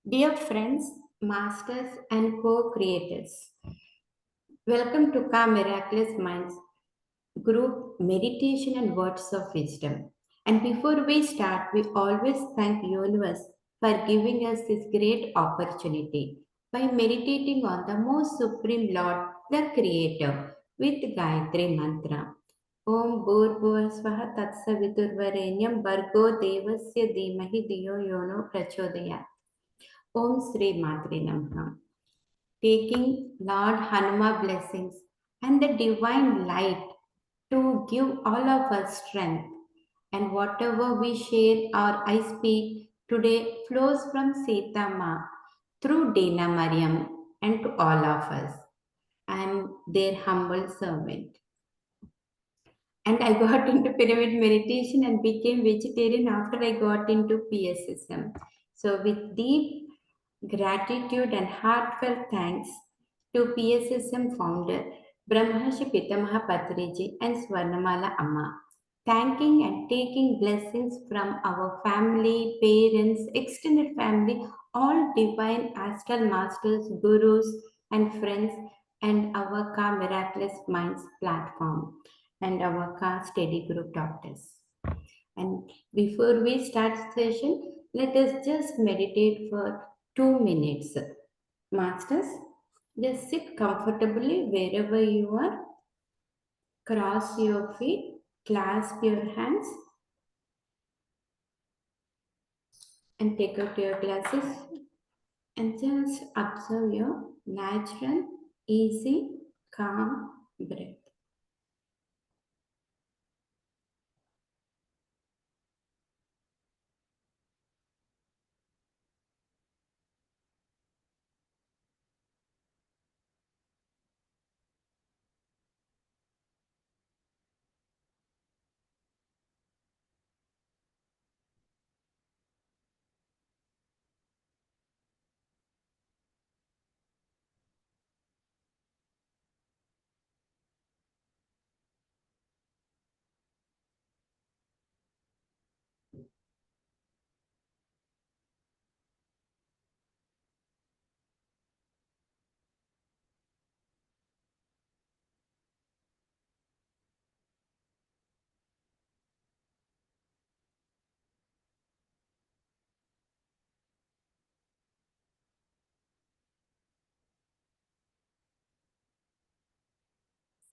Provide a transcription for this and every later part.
Dear friends, masters, and co creators, welcome to Ka Miraculous Minds group meditation and words of wisdom. And before we start, we always thank Universe for giving us this great opportunity by meditating on the most supreme Lord, the Creator, with Gayatri Mantra. Om Bhurбhuva Swaha Tatsaviturvarenyam Bhargo Devasya Dhimahi Dhiyo Yono Prachodayat. Om Sri Matre Namaha. Taking Lord Hanuma blessings and the divine light to give all of us strength. And whatever we share or I speak today flows from Sita Ma through Dena Merriam and to all of us. I am their humble servant. And I got into pyramid meditation and became vegetarian after I got into PSSM. So, with deep gratitude and heartfelt thanks to PSSM founder Brahmashi Pitamaha Patriji and Swarnamala Amma, thanking and taking blessings from our family, parents, extended family, all divine astral masters, gurus, and friends, and our Ka Miraculous Minds platform and our Ka Steady Group doctors. And before we start session, let us just meditate for 2 minutes. Masters, just sit comfortably wherever you are. Cross your feet, clasp your hands, and take out your glasses and just observe your natural, easy, calm breath.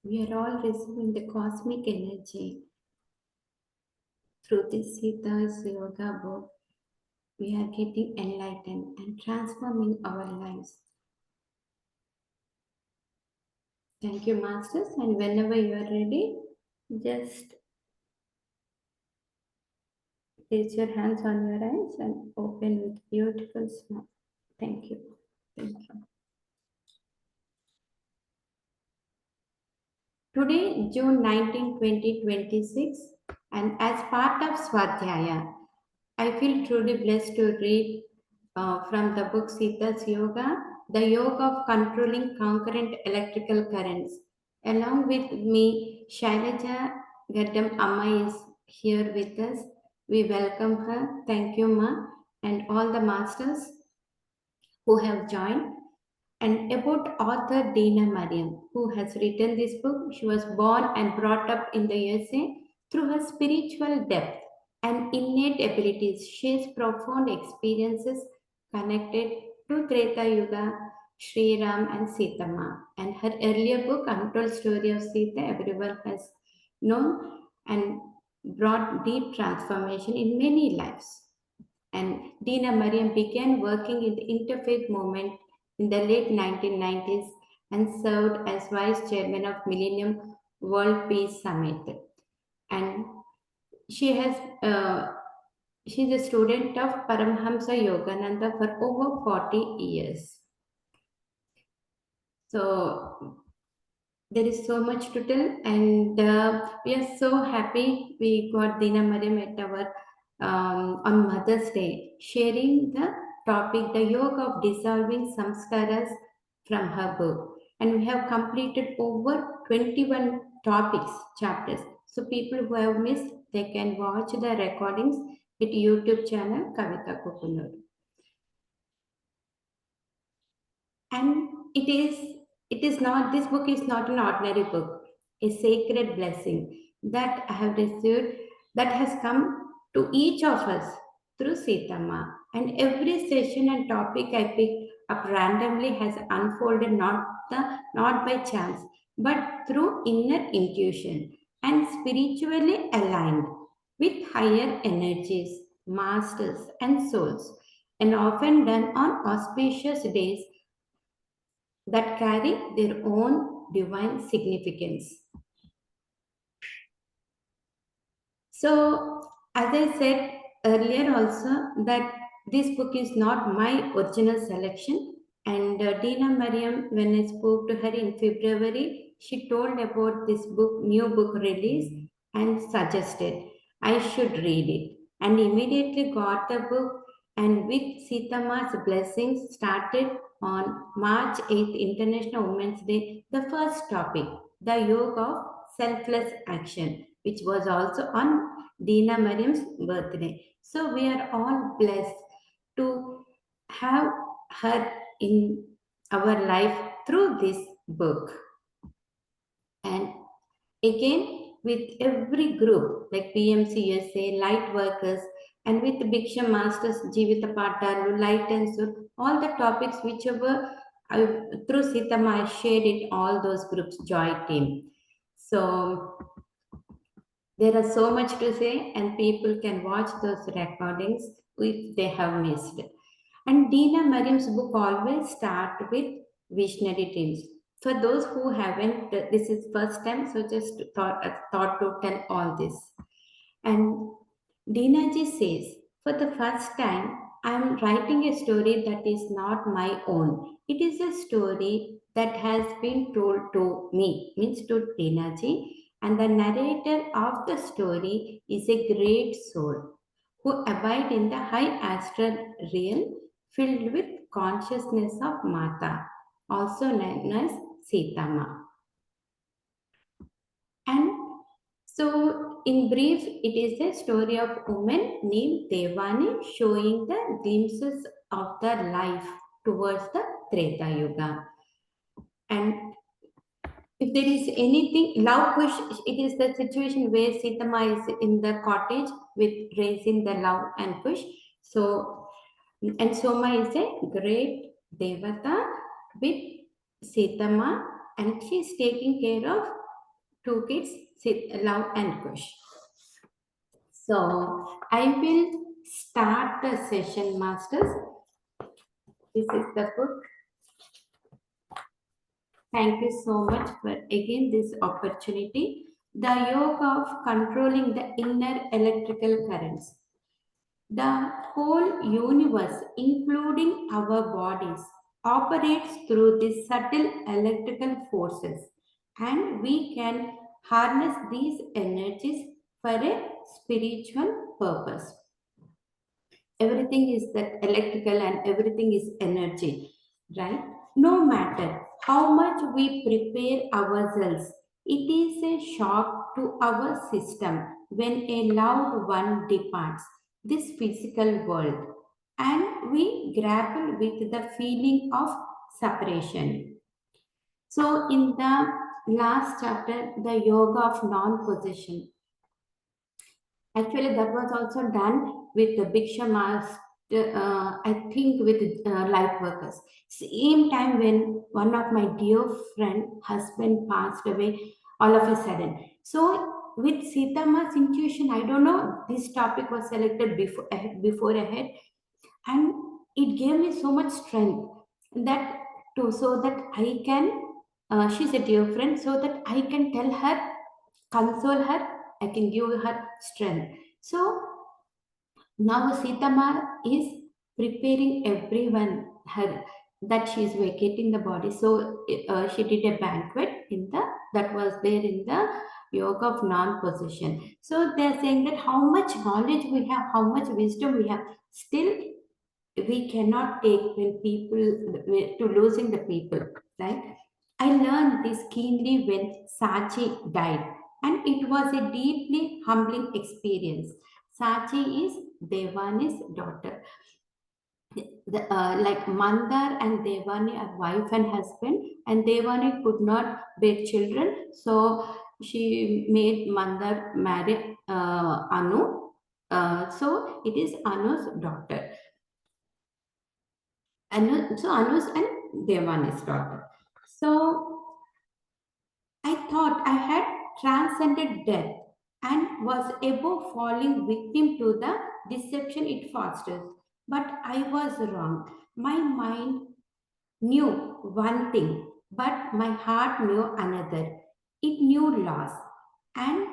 We are all receiving the cosmic energy through this Sita's yoga book. We are getting enlightened and transforming our lives. Thank you, Masters. And whenever you are ready, just place your hands on your eyes and open with beautiful smile. Thank you. Thank you. Today, June 19, 2026, and as part of Swadhyaya, I feel truly blessed to read from the book Sita's Yoga, the yoga of controlling concurrent electrical currents. Along with me, Shailaja Gaddam Amma is here with us. We welcome her. Thank you, Ma, and all the masters who have joined. And about author Dena Merriam, who has written this book. She was born and brought up in the USA. Through her spiritual depth and innate abilities, she has profound experiences connected to Treta Yuga, Sri Ram, and Sita Ma. And her earlier book, Untold Story of Sita, everyone has known and brought deep transformation in many lives. And Dena Merriam began working in the interfaith movement in the late 1990s and served as vice chairman of Millennium World Peace Summit. And she has she's a student of Paramhamsa Yogananda for over 40 years. So there is so much to tell, and we are so happy we got Dena Merriam at our on Mother's Day, sharing the topic, the yoga of dissolving samskaras from her book. And we have completed over 21 topics, chapters. So people who have missed, they can watch the recordings at YouTube channel Kavitha Kukunoor. And it is not, this book is not an ordinary book, a sacred blessing that I have received, that has come to each of us through Sitama. And every session and topic I picked up randomly has unfolded not by chance, but through inner intuition and spiritually aligned with higher energies, masters and souls, and often done on auspicious days that carry their own divine significance. So, as I said earlier, also that this book is not my original selection, and Dena Merriam, when I spoke to her in February, she told about this book, new book release, and suggested I should read it, and immediately got the book. And with Sitama's blessings, started on March 8th, International Women's Day, the first topic, the yoga of selfless action, which was also on Dena Merriam's birthday. So we are all blessed to have her in our life through this book. And again, with every group like PMC USA, Light Workers, and with Bhiksha Masters, Jivita Patalu, Light and Soul, all the topics whichever through Sitama I shared it, all those groups, Joy Team. So there are so much to say, and people can watch those recordings if they have missed. And Dina Mariam's book always start with visionary dreams. For those who haven't, this is first time, so just thought to tell all this. And Dinaji says, for the first time, I am writing a story that is not my own. It is a story that has been told to me, means to Dinaji, and the narrator of the story is a great soul who abide in the high astral realm filled with consciousness of Mata, also known as Sitama. And so, in brief, it is a story of a woman named Devani showing the glimpses of their life towards the Treta Yuga. And if there is anything, love push, it is the situation where Sitama is in the cottage with raising the love and push. So, and Soma is a great Devata with Sitama, and she is taking care of two kids, Love and Kush. So I will start the session, masters. This is the book. Thank you so much for again this opportunity. The yoga of controlling the inner electrical currents. The whole universe, including our bodies, operates through these subtle electrical forces, and we can harness these energies for a spiritual purpose. Everything is that electrical and everything is energy, right? No matter how much we prepare ourselves, it is a shock to our system when a loved one departs this physical world, and we grapple with the feeling of separation. So, in the last chapter, the yoga of non possession. Actually, that was also done with the Bhiksha Master, I think with light workers. Same time when one of my dear friend husband passed away all of a sudden. So with Sitama's intuition, I don't know, this topic was selected before ahead, and it gave me so much strength that to so that I can. She's a dear friend, so that I can tell her, console her, I can give her strength. So now Sitama is preparing everyone her that she is vacating the body. So she did a banquet in the that was there in the yoga of non-possession. So they are saying that how much knowledge we have, how much wisdom we have, still we cannot take when people to losing the people, right? I learned this keenly when Sachi died, and it was a deeply humbling experience. Sachi is Devani's daughter. like Mandar and Devani are wife and husband, and Devani could not bear children, so she made Mandar marry Anu. So it is Anu's daughter. So Anu's and Devani's daughter. So I thought I had transcended death and was above falling victim to the deception it fosters. But I was wrong. My mind knew one thing, but my heart knew another. It knew loss, and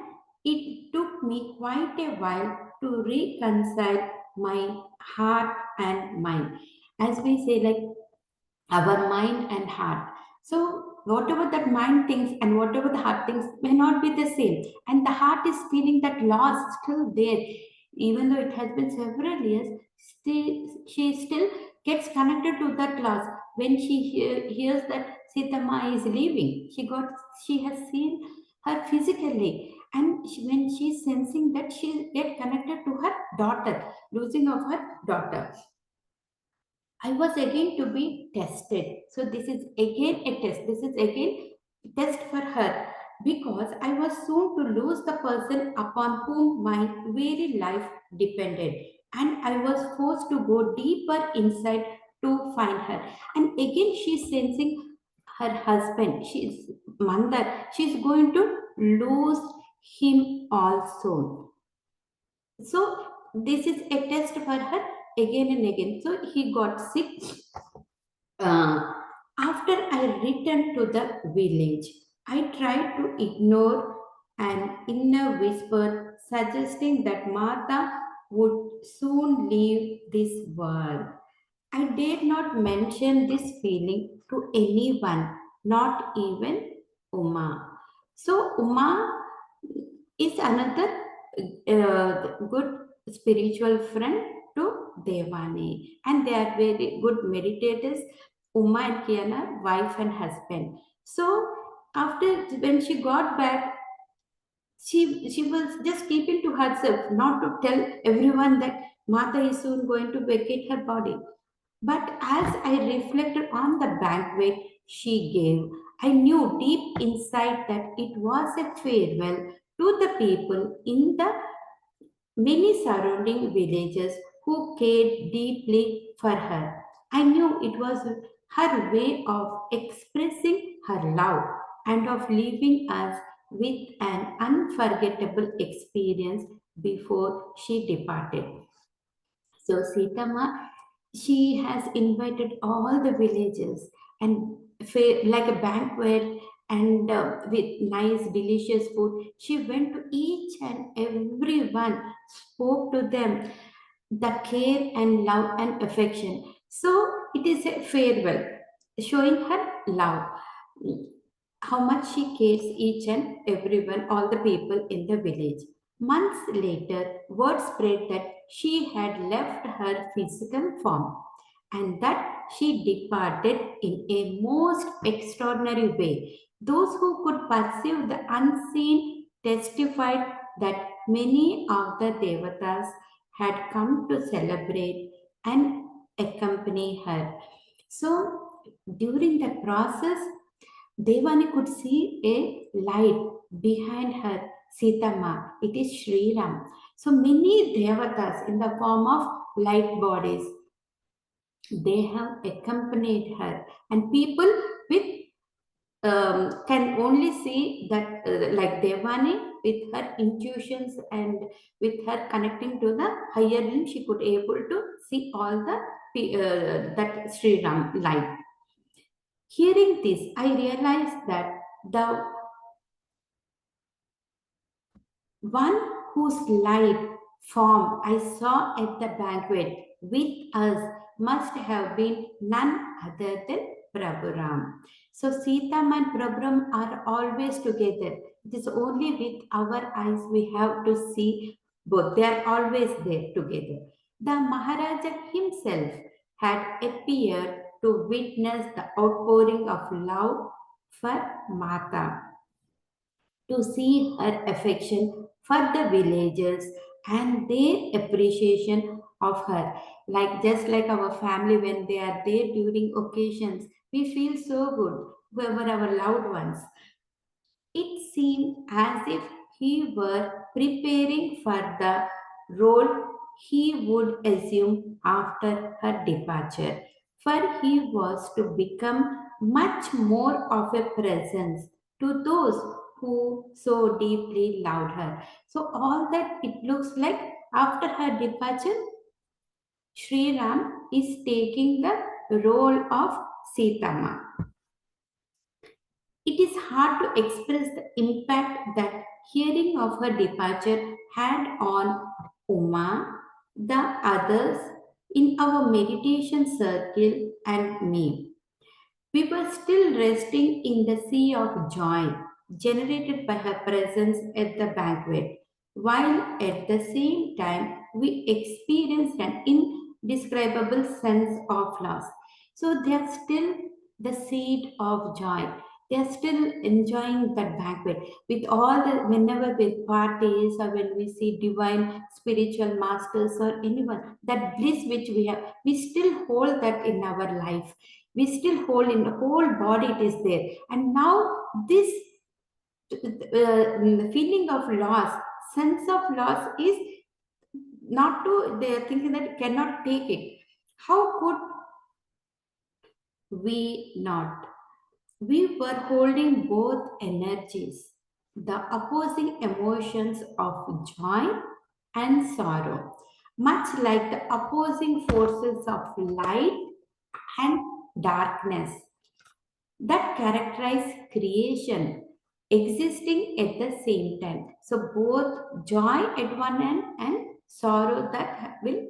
it took me quite a while to reconcile my heart and mind. As we say, like our mind and heart. So, whatever that mind thinks and whatever the heart thinks may not be the same. And the heart is feeling that loss still there, even though it has been several years. She still gets connected to that loss when she hears that Sita Ma is leaving. She has seen her physically, and when she's sensing that, she get connected to her daughter, losing of her daughter. I was again to be tested. So this is again a test. This is again a test for her because I was soon to lose the person upon whom my very life depended. And I was forced to go deeper inside to find her. And again she's sensing her husband. She's Mandar. She's going to lose him also. So this is a test for her again and again. So he got sick. After I returned to the village, I tried to ignore an inner whisper suggesting that Martha would soon leave this world. I dared not mention this feeling to anyone, not even Uma. So, Uma is another good spiritual friend to Devani, and they are very good meditators. Uma and Kiana, wife and husband. So, after when she got back, she was just keeping to herself, not to tell everyone that Mata is soon going to vacate her body. But as I reflected on the banquet she gave, I knew deep inside that it was a farewell to the people in the many surrounding villages who cared deeply for her. I knew it was her way of expressing her love and of leaving us with an unforgettable experience before she departed. So Sitama, she has invited all the villagers and like a banquet and with nice delicious food. She went to each and every one, spoke to them the care and love and affection. So it is a farewell, showing her love, how much she cares each and everyone, all the people in the village. Months later, word spread that she had left her physical form and that she departed in a most extraordinary way. Those who could perceive the unseen testified that many of the devatas had come to celebrate and accompany her. So, during the process, Devani could see a light behind her Sitama. It is Sri Ram. So many devatas in the form of light bodies, they have accompanied her, and people with can only see that like Devani with her intuitions and with her connecting to the higher realm, she could able to see all the that Sri Ram light. Hearing this, I realized that the one whose light form I saw at the banquet with us must have been none other than Prabhuram. So Sita and Prabhuram are always together. It is only with our eyes we have to see both. They are always there together. The Maharaja himself had appeared to witness the outpouring of love for Mata, to see her affection for the villagers and their appreciation of her. Like just like our family, when they are there during occasions, we feel so good. Whoever our loved ones, it seemed as if he were preparing for the role he would assume after her departure, for he was to become much more of a presence to those who so deeply loved her. So, all that it looks like after her departure, Sri Ram is taking the role of Sita. It is hard to express the impact that hearing of her departure had on Uma, the others in our meditation circle, and me. We were still resting in the sea of joy generated by her presence at the banquet, while at the same time we experienced an indescribable sense of loss. So they are still the seed of joy. They are still enjoying that banquet with all the whenever with parties or when we see divine spiritual masters or anyone, that bliss which we have, we still hold that in our life, we still hold in the whole body, it is there. And now this feeling of loss, sense of loss is not to, they are thinking that cannot take it. How could we not? We were holding both energies, the opposing emotions of joy and sorrow, much like the opposing forces of light and darkness that characterize creation existing at the same time. So both joy at one end and sorrow that will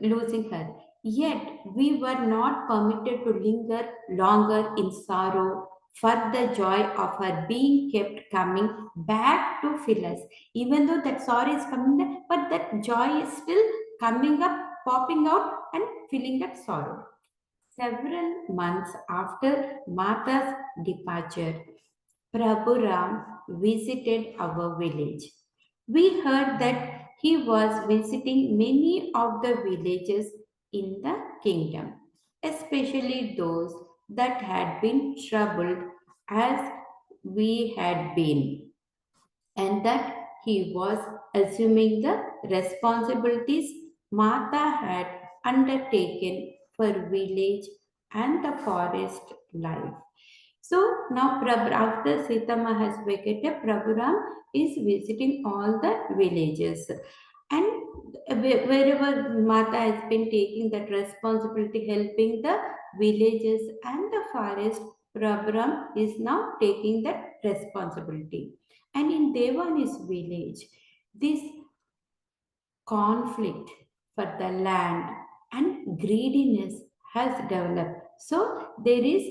losing her. Yet we were not permitted to linger longer in sorrow for the joy of her being kept coming back to fill us. Even though that sorrow is coming there, but that joy is still coming up, popping out and filling that sorrow. Several months after Mata's departure, Prabhu Ram visited our village. We heard that he was visiting many of the villages in the kingdom, especially those that had been troubled as we had been, and that he was assuming the responsibilities Mata had undertaken for village and the forest life. So now after Sitama has vacated, Prabhuram is visiting all the villages. And wherever Mata has been taking that responsibility, helping the villages and the forest, Prabhuram is now taking that responsibility. And in Devani's village, this conflict for the land and greediness has developed. So there is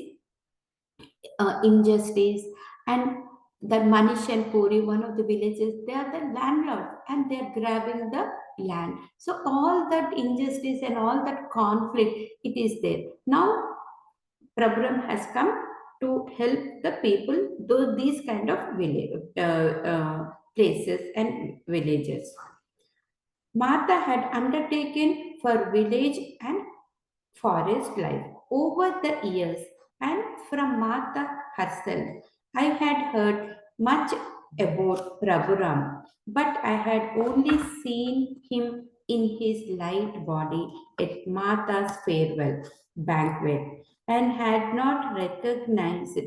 injustice, and the Manish and Puri, one of the villages, they are the landlords and they are grabbing the land. So all that injustice and all that conflict, it is there. Now Prabhuram has come to help the people, though these kind of village, places and villages. Mata had undertaken for village and forest life over the years, and from Mata herself. I had heard much about Prabhuram, but I had only seen him in his light body at Mata's farewell banquet and had not recognized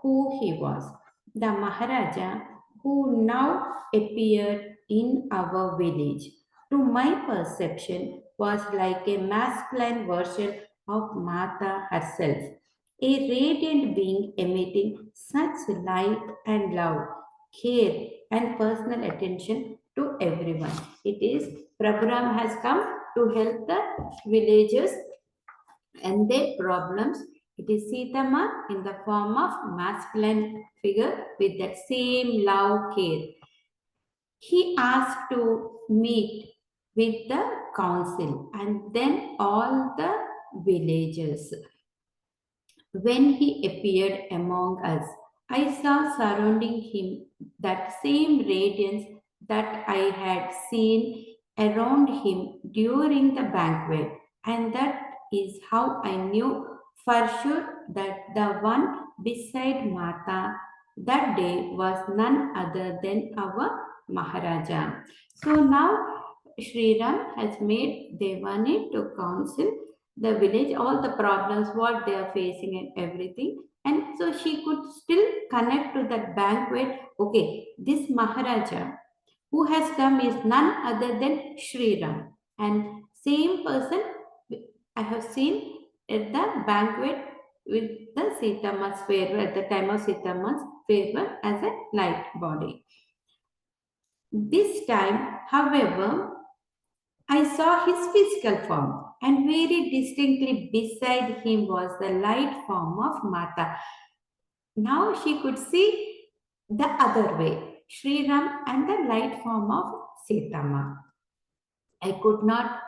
who he was. The Maharaja who now appeared in our village, to my perception, was like a masculine version of Mata herself, a radiant being emitting such light and love, care, and personal attention to everyone. It is Prabhuram has come to help the villagers and their problems. It is Sitama in the form of masculine figure with that same love care. He asked to meet with the council and then all the villagers. When he appeared among us, I saw surrounding him that same radiance that I had seen around him during the banquet, and that is how I knew for sure that the one beside Mata that day was none other than our Maharaja. So now Sri Ram has made Devani to counsel the village, all the problems, what they are facing, and everything. And so she could still connect to that banquet. Okay, this Maharaja who has come is none other than Sri Ram. And same person I have seen at the banquet with the Sita's farewell, at the time of Sita's farewell as a light body. This time, however, I saw his physical form, and very distinctly beside him was the light form of Mata. Now she could see the other way, Sri Ram and the light form of Sitama. I could not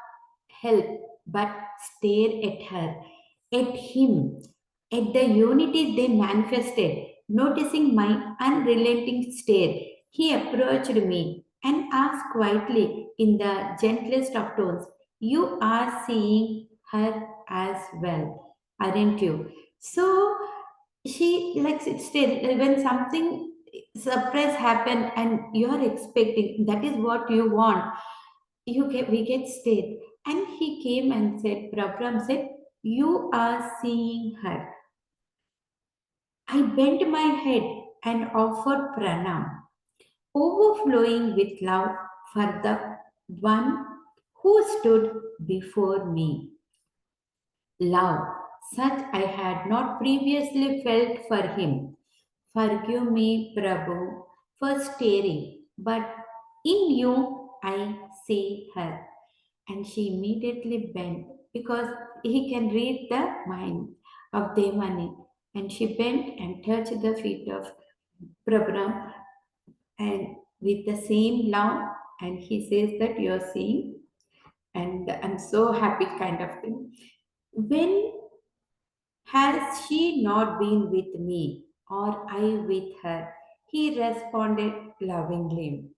help but stare at her, at him, at the unity they manifested. Noticing my unrelenting stare, he approached me and asked quietly in the gentlest of tones, "You are seeing her as well, aren't you?" So she like still when something surprise happen and you are expecting, that is what you want, we get stayed. And he came and said, Prabhuram said, "You are seeing her." I bent my head and offered pranam, overflowing with love for the one who stood before me. Love, such I had not previously felt for him. Forgive me, Prabhu, for staring, but in you I see her. And she immediately bent because he can read the mind of Devani. And she bent and touched the feet of Prabhuram and with the same love. And he says that you're seeing, and I'm so happy, kind of thing. When has she not been with me, or I with her? He responded lovingly.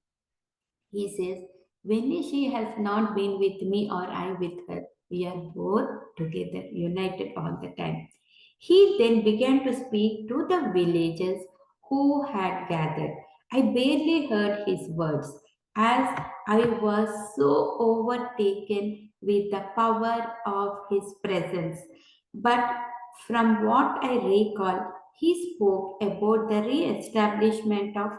He says, when she has not been with me or I with her, we are both together, united all the time. He then began to speak to the villagers who had gathered. I barely heard his words as I was so overtaken with the power of his presence. But from what I recall, he spoke about the re establishment of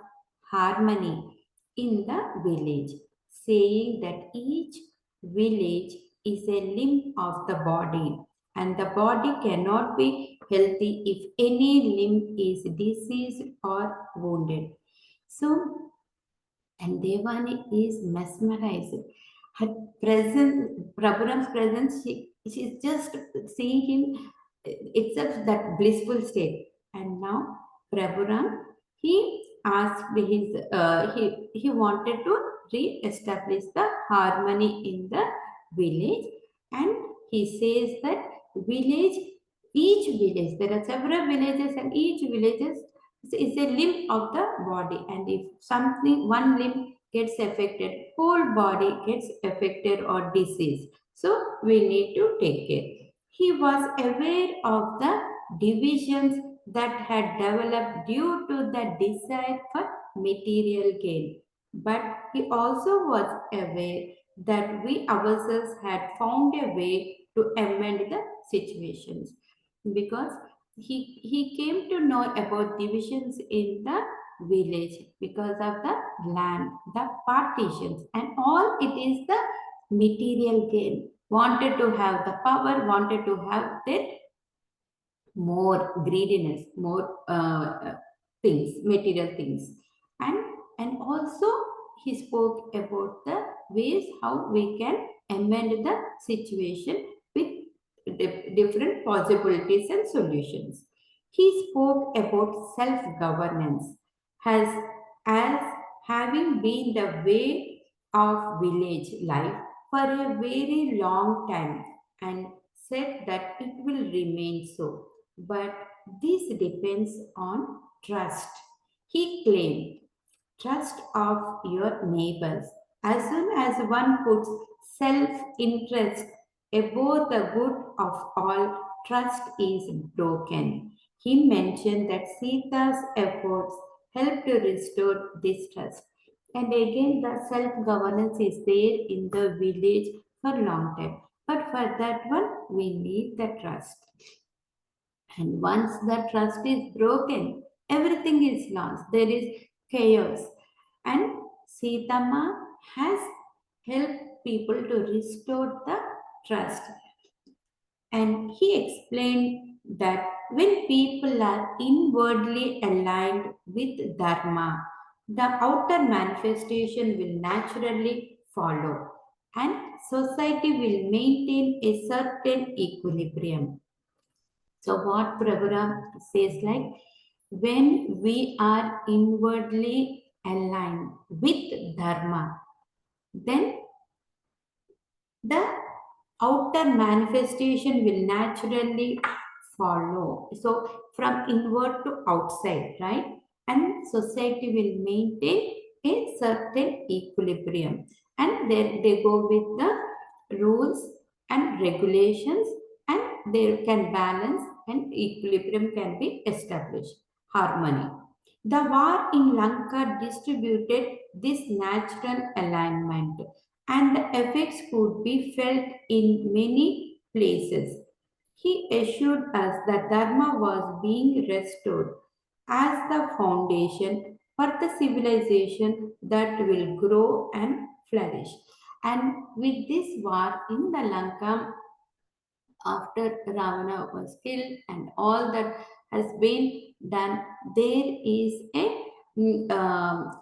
harmony in the village, saying that each village is a limb of the body, and the body cannot be healthy if any limb is diseased or wounded. So, and Devani is mesmerized. Her presence, Prabhuram's presence, she's just seeing him itself that blissful state. And now Prabhuram, he asked he wanted to re-establish the harmony in the village, and he says that village, each village, there are several villages, and each villages is a limb of the body, and if something one limb gets affected, whole body gets affected or disease, so we need to take care. He was aware of the divisions that had developed due to the desire for material gain, but he also was aware that we ourselves had found a way to amend the situations, because he came to know about divisions in the village because of the land, the partitions, and all it is the material gain. Wanted to have the power, wanted to have their more greediness, more things, material things, and also he spoke about the ways how we can amend the situation with different possibilities and solutions. He spoke about self-governance as having been the way of village life for a very long time, and said that it will remain so. But this depends on trust. He claimed trust of your neighbors, As soon as one puts self-interest above the good of all, trust is broken. He mentioned that Sita's efforts helped to restore this trust. And again, the self-governance is there in the village for long time. But for that one, we need the trust. And once the trust is broken, everything is lost. There is chaos. And Sitama has helped people to restore the trust. And he explained that when people are inwardly aligned with Dharma, the outer manifestation will naturally follow and society will maintain a certain equilibrium. So, what Prabhuram says like, when we are inwardly aligned with Dharma, then the outer manifestation will naturally follow. So, from inward to outside, right? And society will maintain a certain equilibrium. And then they go with the rules and regulations, and they can balance and equilibrium can be established. Harmony. The war in Lanka distributed this natural alignment, and the effects could be felt in many places. He assured us that Dharma was being restored as the foundation for the civilization that will grow and flourish. And with this war in the Lanka, after Ravana was killed and all that has been done, there is a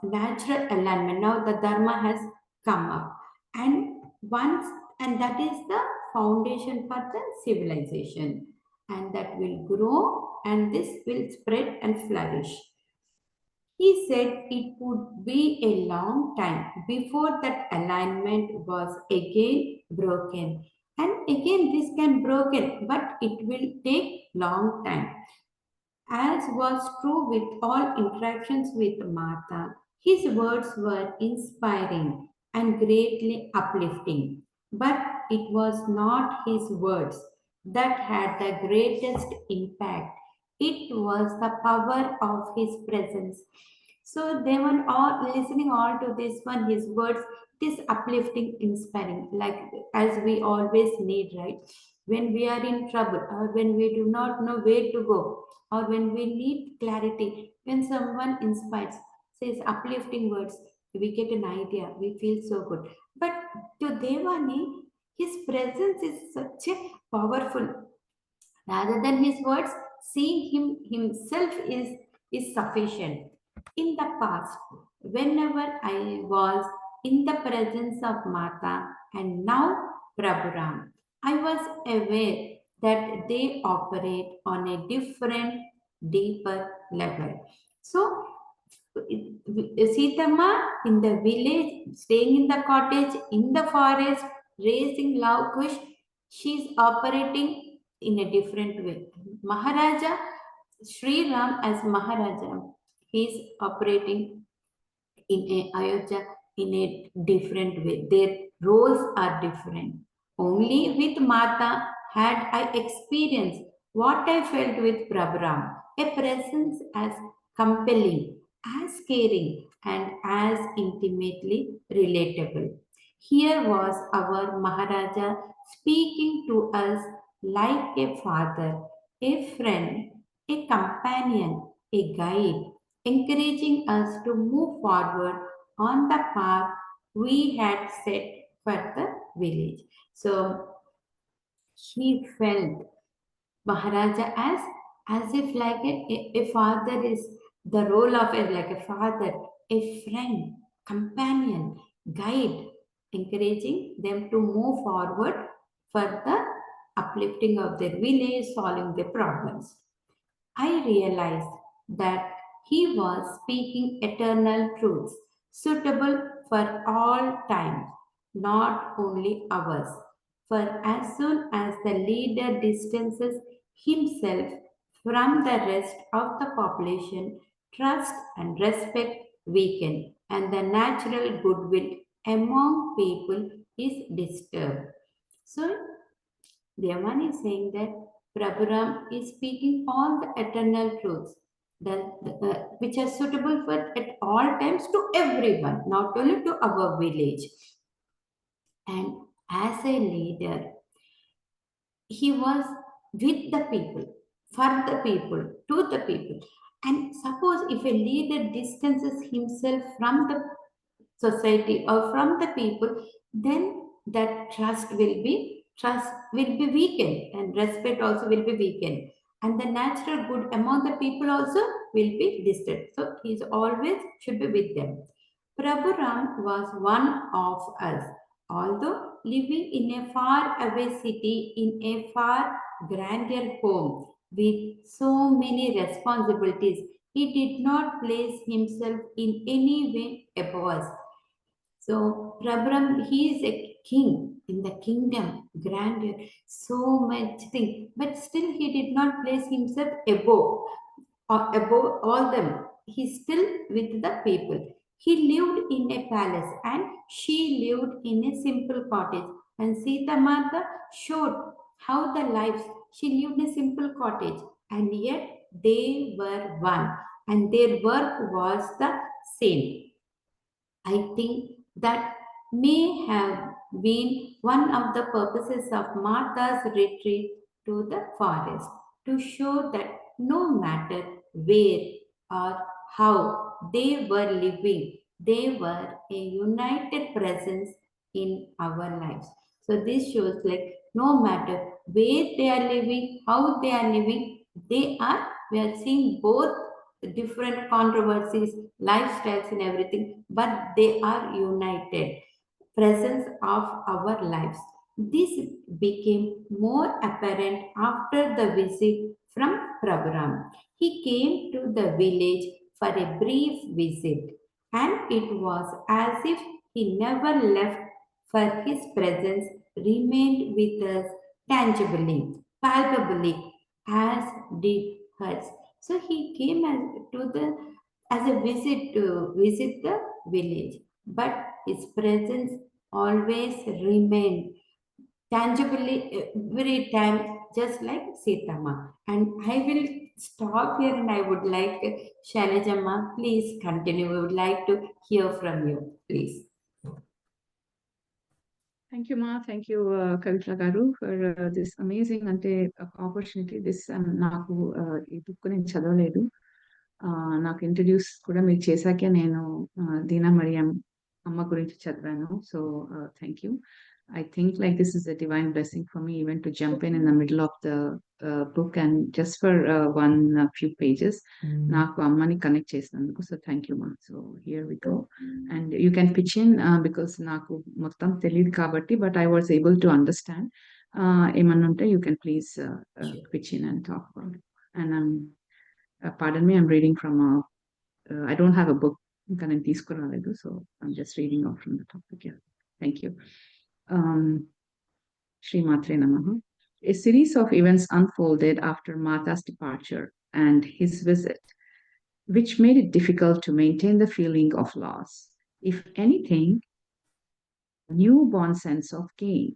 natural alignment. Now the Dharma has come up, and once, and that is the foundation for the civilization, and that will grow and this will spread and flourish. He said it would be a long time before that alignment was again broken. And again this can broken, but it will take long time. As was true with all interactions with Mata, his words were inspiring and greatly uplifting. But it was not his words that had the greatest impact. It was the power of his presence. So they were all listening all to this one, his words, this uplifting, inspiring, like as we always need, right? When we are in trouble or when we do not know where to go, or when we need clarity, when someone inspires, says uplifting words, we get an idea, we feel so good. But to Devani, his presence is such a powerful. Rather than his words, seeing him himself is sufficient. In the past, whenever I was in the presence of Mata and now Prabhuram, I was aware that they operate on a different, deeper level. So, Sitama in the village, staying in the cottage, in the forest, raising love kush, she's operating in a different way. Maharaja, Sri Ram as Maharaja, he's operating in a Ayodhya in a different way. Their roles are different. Only with Mata had I experienced what I felt with Prabhuram, a presence as compelling, as caring, and as intimately relatable. Here was our Maharaja speaking to us like a father, a friend, a companion, a guide, encouraging us to move forward on the path we had set for the village. So he felt Maharaja as if like a father is the role of it, like a father, a friend, companion, guide, encouraging them to move forward for the uplifting of their village, solving their problems. I realized that he was speaking eternal truths suitable for all times, not only ours. For as soon as the leader distances himself from the rest of the population, trust and respect weaken, and the natural goodwill among people is disturbed. So Devan is saying that Prabhuram is speaking all the eternal truths which are suitable for at all times to everyone, not only to our village. And as a leader, he was with the people, for the people, to the people. And suppose if a leader distances himself from the society or from the people, then that trust will be weakened, and respect also will be weakened, and the natural good among the people also will be disturbed. So he is always should be with them. Prabhu Ram was one of us, although living in a far away city in a far grander home with so many responsibilities. He did not place himself in any way above us. So Prabhuram, he is a king in the kingdom, grandeur, so much thing, but still he did not place himself above or above all them. He's still with the people. He lived in a palace and she lived in a simple cottage. And Sita Mata showed how the lives she lived in a simple cottage, and yet they were one, and their work was the same. I think that may have been one of the purposes of Martha's retreat to the forest, to show that no matter where or how they were living, they were a united presence in our lives. So this shows like no matter where they are living, how they are living, we are seeing both different controversies, lifestyles, and everything, but they are united presence of our lives. This became more apparent after the visit from Prabhuram. He came to the village for a brief visit, and it was as if he never left, for his presence remained with us tangibly, palpably, as did hers. So he came as a visit to visit the village, but his presence always remained tangibly every time, just like Sitama. And I will stop here, and I would like Shailajamma, please continue. We would like to hear from you, please. Thank you, Ma. Thank you, Kavitha Garu, for this amazing opportunity. This నాకు ఈ book నేను చదవలేదు. నాకు introduce కూడా మీరు చేశాకే నేను దీనా మరియం అమ్మ గురించి చదివాను. So thank you. I think like this is a divine blessing for me even to jump in the middle of the book and just for one few pages నాకు అమ్మని కనెక్ట్ చేసినందుకు. సో థ్యాంక్ యూ మా. So here we go and you can pitch in because నాకు మొత్తం తెలియదు కాబట్టి, but I was able to understand. ఏమన్నా ఉంటే you can please pitch in and talk about. And pardon me, I'm reading from I don't have a book ఇంకా నేను తీసుకురాలేదు, so I'm just reading off from the topic. Yeah, thank you. Shri Matre Namaha. A series of events unfolded after Mata's departure and his visit, which made it difficult to maintain the feeling of loss. If anything, a newborn sense of gain.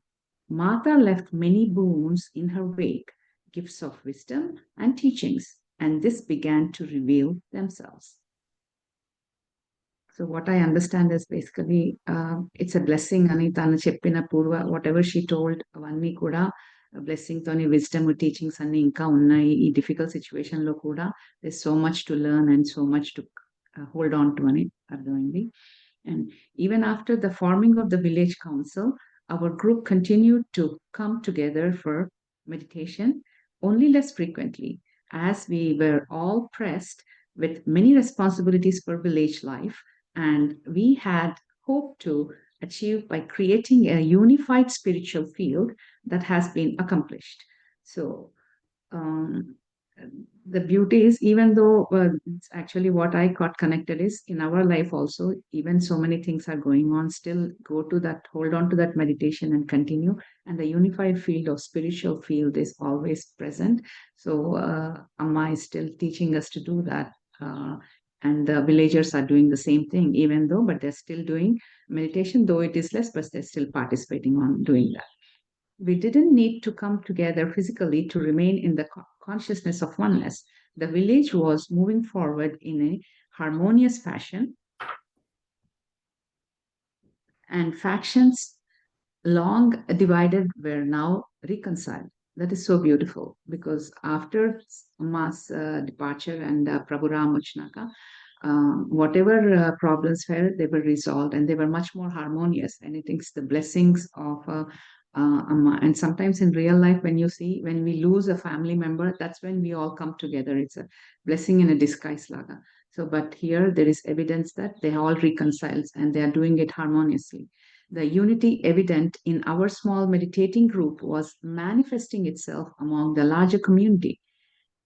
Mata left many boons in her wake, gifts of wisdom and teachings, and this began to reveal themselves. So what I understand is basically it's a blessing ani tanu cheppina purva whatever she told avanni kuda blessing toni wisdom teachings anni inka unnai. Ee difficult situation lo kuda there's so much to learn and so much to hold on to ani ardhamayindi. And even after the forming of the village council, our group continued to come together for meditation, only less frequently, as we were all pressed with many responsibilities for village life, and we had hoped to achieve by creating a unified spiritual field that has been accomplished. So the beauty is, even though it's actually what I got connected is in our life also, even so many things are going on, still go to that, hold on to that meditation and continue, and the unified field of spiritual field is always present. So Amma is still teaching us to do that, and the villagers are doing the same thing, but they're still doing meditation, though it is less, but they're still participating on doing that. We didn't need to come together physically to remain in the consciousness of oneness. The village was moving forward in a harmonious fashion, and factions long divided were now reconciled. That is so beautiful because after Amma's departure and Prabhu Ram Uchnaka, whatever problems were, they were resolved and they were much more harmonious. And I think it's the blessings of Amma. And sometimes in real life, when we lose a family member, that's when we all come together. It's a blessing in a disguise, Laga. So, but here there is evidence that they all reconciled and they are doing it harmoniously. The unity evident in our small meditating group was manifesting itself among the larger community.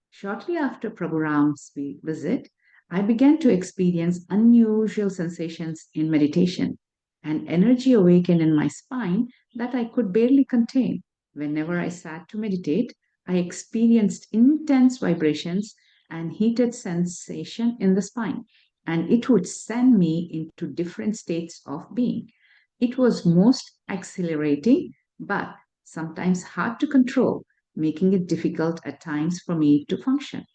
Shortly after Prabhu Ram's visit, I began to experience unusual sensations in meditation. An energy awakened in my spine that I could barely contain. Whenever I sat to meditate, I experienced intense vibrations and heated sensation in the spine, and it would send me into different states of being. It was most exhilarating, but sometimes hard to control, making it difficult at times for me to function.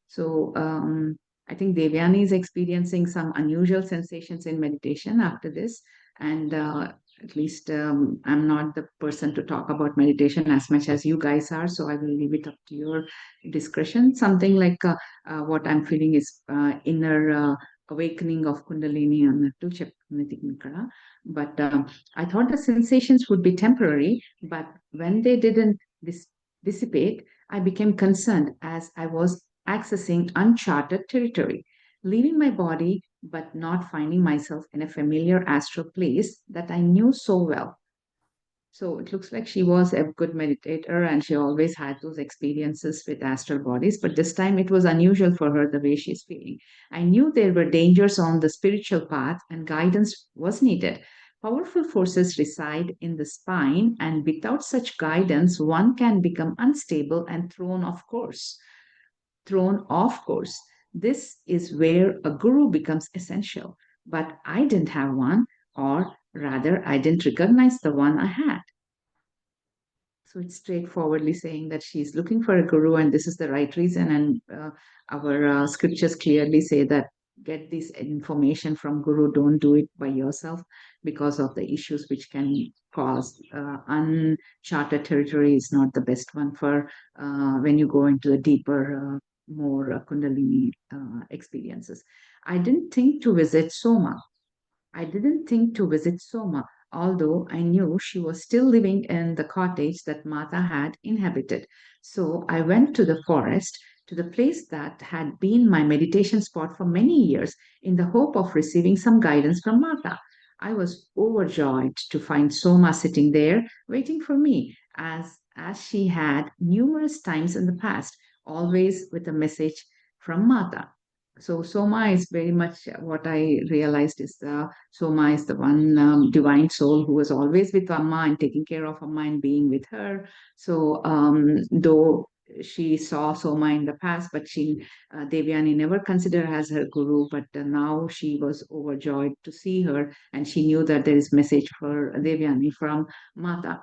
So I think Devyani is experiencing some unusual sensations in meditation after this. And at least I'm not the person to talk about meditation as much as you guys are. So I will leave it up to your discretion. Something like what I'm feeling is inner awakening of Kundalini and Tuchak. But I thought the sensations would be temporary, but when they didn't dissipate, I became concerned as I was accessing uncharted territory, leaving my body but not finding myself in a familiar astral place that I knew so well. So it looks like she was a good meditator and she always had those experiences with astral bodies, but this time it was unusual for her the way she's feeling. I knew there were dangers on the spiritual path and guidance was needed. Powerful forces reside in the spine, and without such guidance, one can become unstable and thrown off course. This is where a guru becomes essential. But I didn't have one, or rather, I didn't recognize the one I had. So it's straightforwardly saying that she's looking for a guru and this is the right reason. And our scriptures clearly say that get this information from guru, don't do it by yourself because of the issues which can cause uncharted territory is not the best one for when you go into the deeper, more Kundalini experiences. I didn't think to visit Soma. I didn't think to visit Soma, although I knew she was still living in the cottage that Mata had inhabited. So I went to the forest, to the place that had been my meditation spot for many years, in the hope of receiving some guidance from Mata. I was overjoyed to find Soma sitting there, waiting for me, as she had numerous times in the past, always with a message from Mata. So Soma is very much what I realized is Soma is the one divine soul who was always with Amma and taking care of Amma and being with her. So though she saw Soma in the past, but Devyani never considered her as her guru. But now she was overjoyed to see her, and she knew that there is message for Devyani from Mata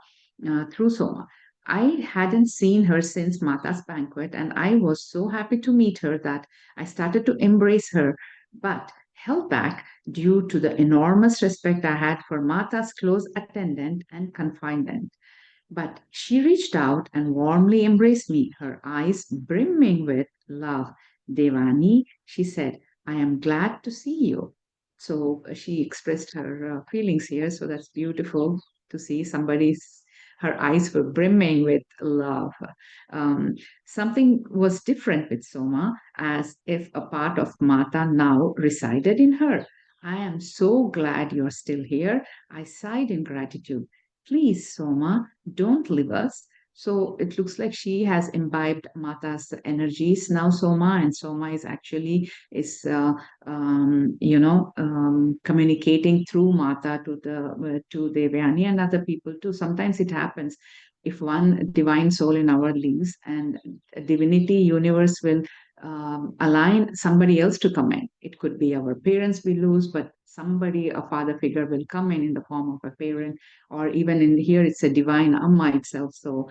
through Soma. I hadn't seen her since Mata's banquet, and I was so happy to meet her that I started to embrace her, but held back due to the enormous respect I had for Mata's close attendant and confinement. But she reached out and warmly embraced me, her eyes brimming with love. Devani, she said, I am glad to see you. So she expressed her feelings here. So that's beautiful to see somebody's. Her eyes were brimming with love. Um, Something was different with Soma, as if a part of Mata now resided in her. I am so glad you're still here. I sighed in gratitude. Please, Soma, don't leave us. So it looks like she has imbibed Mata's energies now, Soma, and Soma is actually communicating through Mata to Devyani and other people too. Sometimes it happens. If one divine soul in our leaves, and divinity universe will align somebody else to come in. It could be our parents we lose, but somebody, a father figure, will come in the form of a parent, or even in here, it's a divine Amma itself. So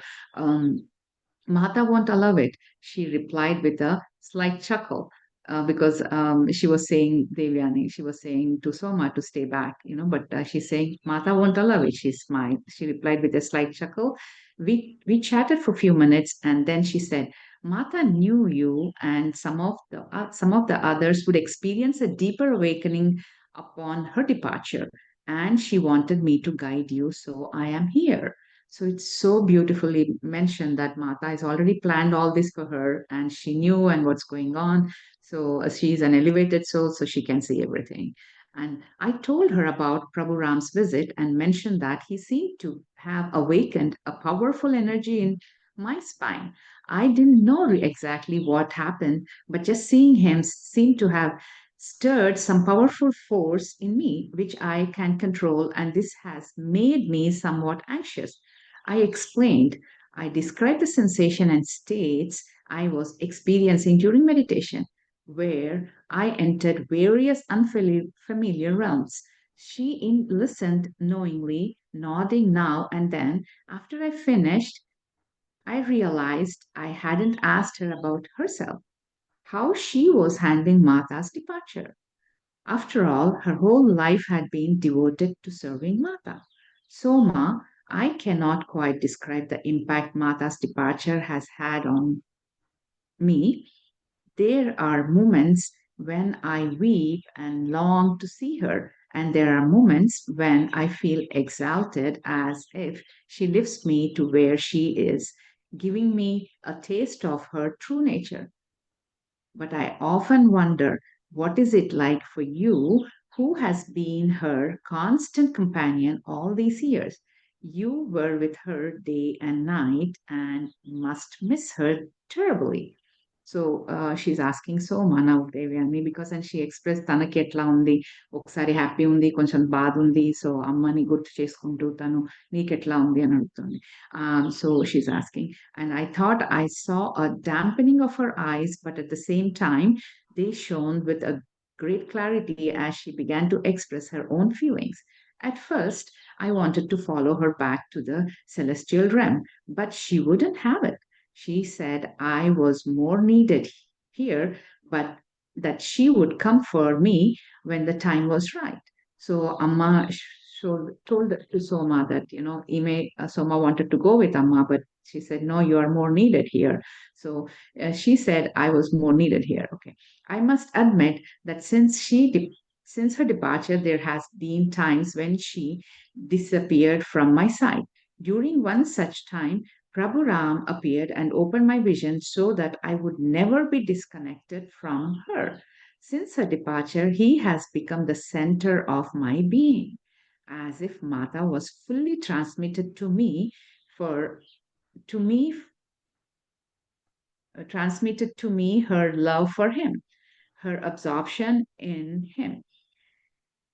Mata won't allow it. She replied with a slight chuckle. Because she was saying, Devyani, she was saying to Soma to stay back, but she's saying, Mata won't allow it. She smiled. She replied with a slight chuckle. We chatted for a few minutes, and then she said, Mata knew you, and some of the others would experience a deeper awakening upon her departure, and she wanted me to guide you, so I am here. So it's so beautifully mentioned that Mata has already planned all this for her, and she knew and what's going on. So she's an elevated soul, so she can see everything. And I told her about Prabhu Ram's visit and mentioned that he seemed to have awakened a powerful energy in my spine. I didn't know exactly what happened, but just seeing him seemed to have stirred some powerful force in me, which I can control, and this has made me somewhat anxious. I explained, I described the sensation and states I was experiencing during meditation, where I entered various unfamiliar realms. Listened knowingly, nodding now and then. After I finished, I realized I hadn't asked her about herself, how she was handling Mata's departure. After all, her whole life had been devoted to serving Mata. Soma, I cannot quite describe the impact Mata's departure has had on me. There are moments when I weep and long to see her, and there are moments when I feel exalted as if she lifts me to where she is, giving me a taste of her true nature. But I often wonder, what is it like for you, who has been her constant companion all these years? You were with her day and night and must miss her terribly. So she's asking Soma now, Devyani, because and she expressed తనకి ఎట్లా ఉంది, ఒకసారి happy ఉంది, కొంచెం బాధ ఉంది, so అమ్మని గుర్తు చేసుకుంటూ తను నీకెట్లా ఉంది అని అడుగుతుంది. So she's asking, and I thought I saw a dampening of her eyes, but at the same time, they shone with a great clarity as she began to express her own feelings. At first, I wanted to follow her back to the celestial realm, but she wouldn't have it. She said I was more needed here, but that she would come for me when the time was right. So Amma told to Soma that, Soma wanted to go with Amma, but she said, no, you are more needed here. So she said, I was more needed here. Okay. I must admit that since her departure, there has been times when she disappeared from my sight. During one such time, Prabhu Ram appeared and opened my vision so that I would never be disconnected from her. Since her departure, he has become the center of my being, as if Mata was fully transmitted to me for to me transmitted to me her love for him, her absorption in him.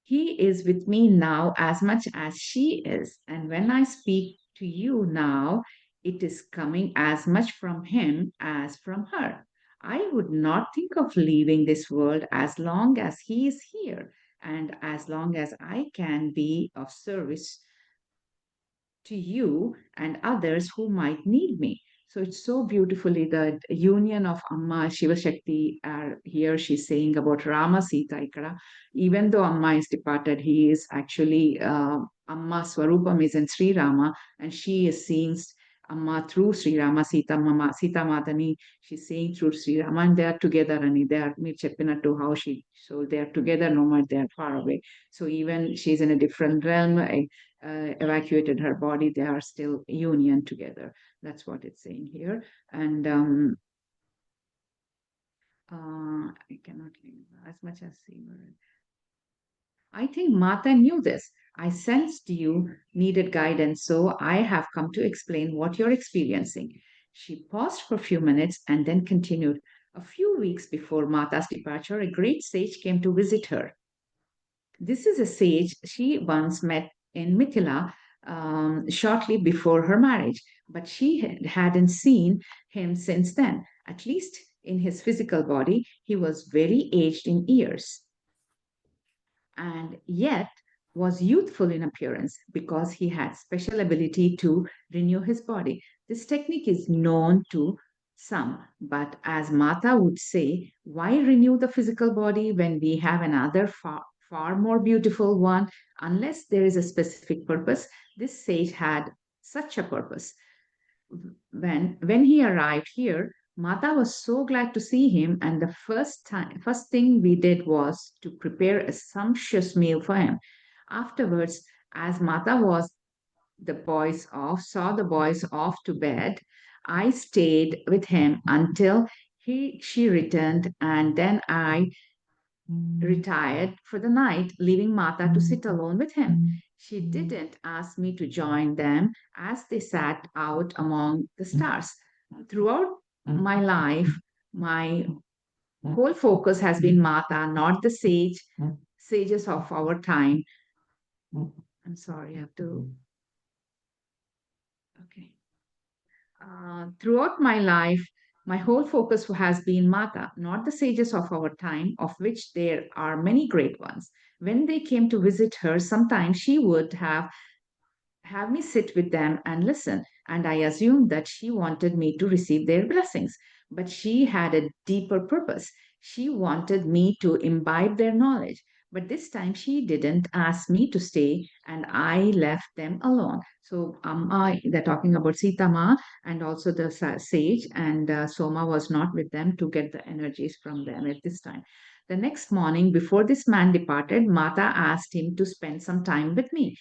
He is with me now as much as she is, and when I speak to you now, it is coming as much from him as from her. I would not think of leaving this world as long as he is here, and as long as I can be of service to you and others who might need me. So it's so beautifully the union of Amma Shiva Shakti are here. She's saying about Rama Sita Ikara. Even though Amma is departed, he is actually Amma Swarupam is in Sri Rama, and she is seeing Amma through Sri Rama, Sita Matani. She's seeing through Sri Rama, and they are together, and they are me to how she. So they are together, no matter they are far away. So even she's in a different realm. Evacuated her body, they are still union together. That's what it's saying here. And I cannot leave as much as see. I think Mata knew this. I sensed you needed guidance, so I have come to explain what you're experiencing. She paused for a few minutes and then continued. A few weeks before Mata's departure, a great sage came to visit her. This is a sage she once met in Mithila shortly before her marriage, but she hadn't seen him since then. At least In his physical body, he was very aged in years and yet was youthful in appearance because he had special ability to renew his body. This technique is known to some, but as Mata would say, why renew the physical body when we have another far more beautiful one unless there is a specific purpose? This sage had such a purpose. When he arrived here, Mata was so glad to see him, and the first thing we did was to prepare a sumptuous meal for him. Afterwards, as Mata was saw the boys off to bed, I stayed with him until she returned, and then I retired for the night, leaving Mata to sit alone with him. She didn't ask me to join them as they sat out among the stars. Throughout my life, my whole focus has been Mata, not the sages of our time. I'm sorry, I have to. Okay. Throughout my life, my whole focus has been Mata, not the sages of our time, of which there are many great ones. When they came to visit her, sometimes she would have me sit with them and listen, and I assumed that she wanted me to receive their blessings. But she had a deeper purpose. She wanted me to imbibe their knowledge. But this time she didn't ask me to stay, and I left them alone. So, they're talking about Sita Ma and also the sage, and Soma was not with them to get the energies from them at this time. The next morning, before this man departed, Mata asked him to spend some time with me.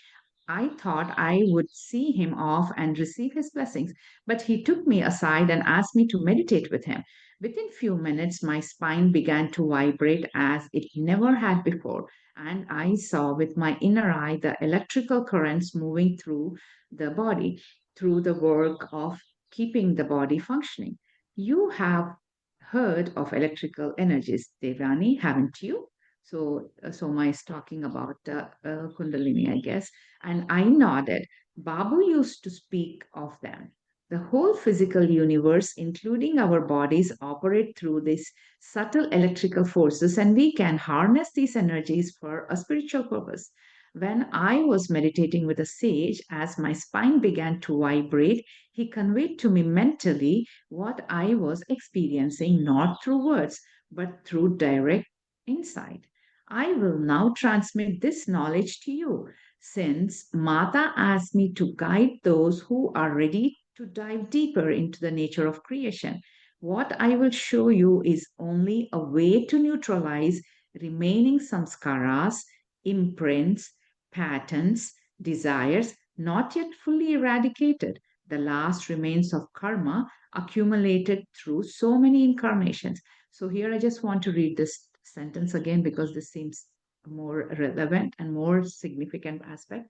I thought I would see him off and receive his blessings, but he took me aside and asked me to meditate with him. Within few minutes, my spine began to vibrate as it never had before, and I saw with my inner eye the electrical currents moving through the body, through the work of keeping the body functioning. You have heard of electrical energies, Devani, haven't you? So, Soma is talking about Kundalini, I guess. And I nodded. Babu used to speak of them. The whole physical universe, including our bodies, operate through these subtle electrical forces, and we can harness these energies for a spiritual purpose. When I was meditating with a sage, as my spine began to vibrate, he conveyed to me mentally what I was experiencing, not through words, but through direct insight. I will now transmit this knowledge to you. Since Mata asked me to guide those who are ready to dive deeper into the nature of creation, what I will show you is only a way to neutralize remaining samskaras, imprints, patterns, desires not yet fully eradicated, the last remains of karma accumulated through so many incarnations. So, here I just want to read this sentence again because this seems more relevant and more significant aspect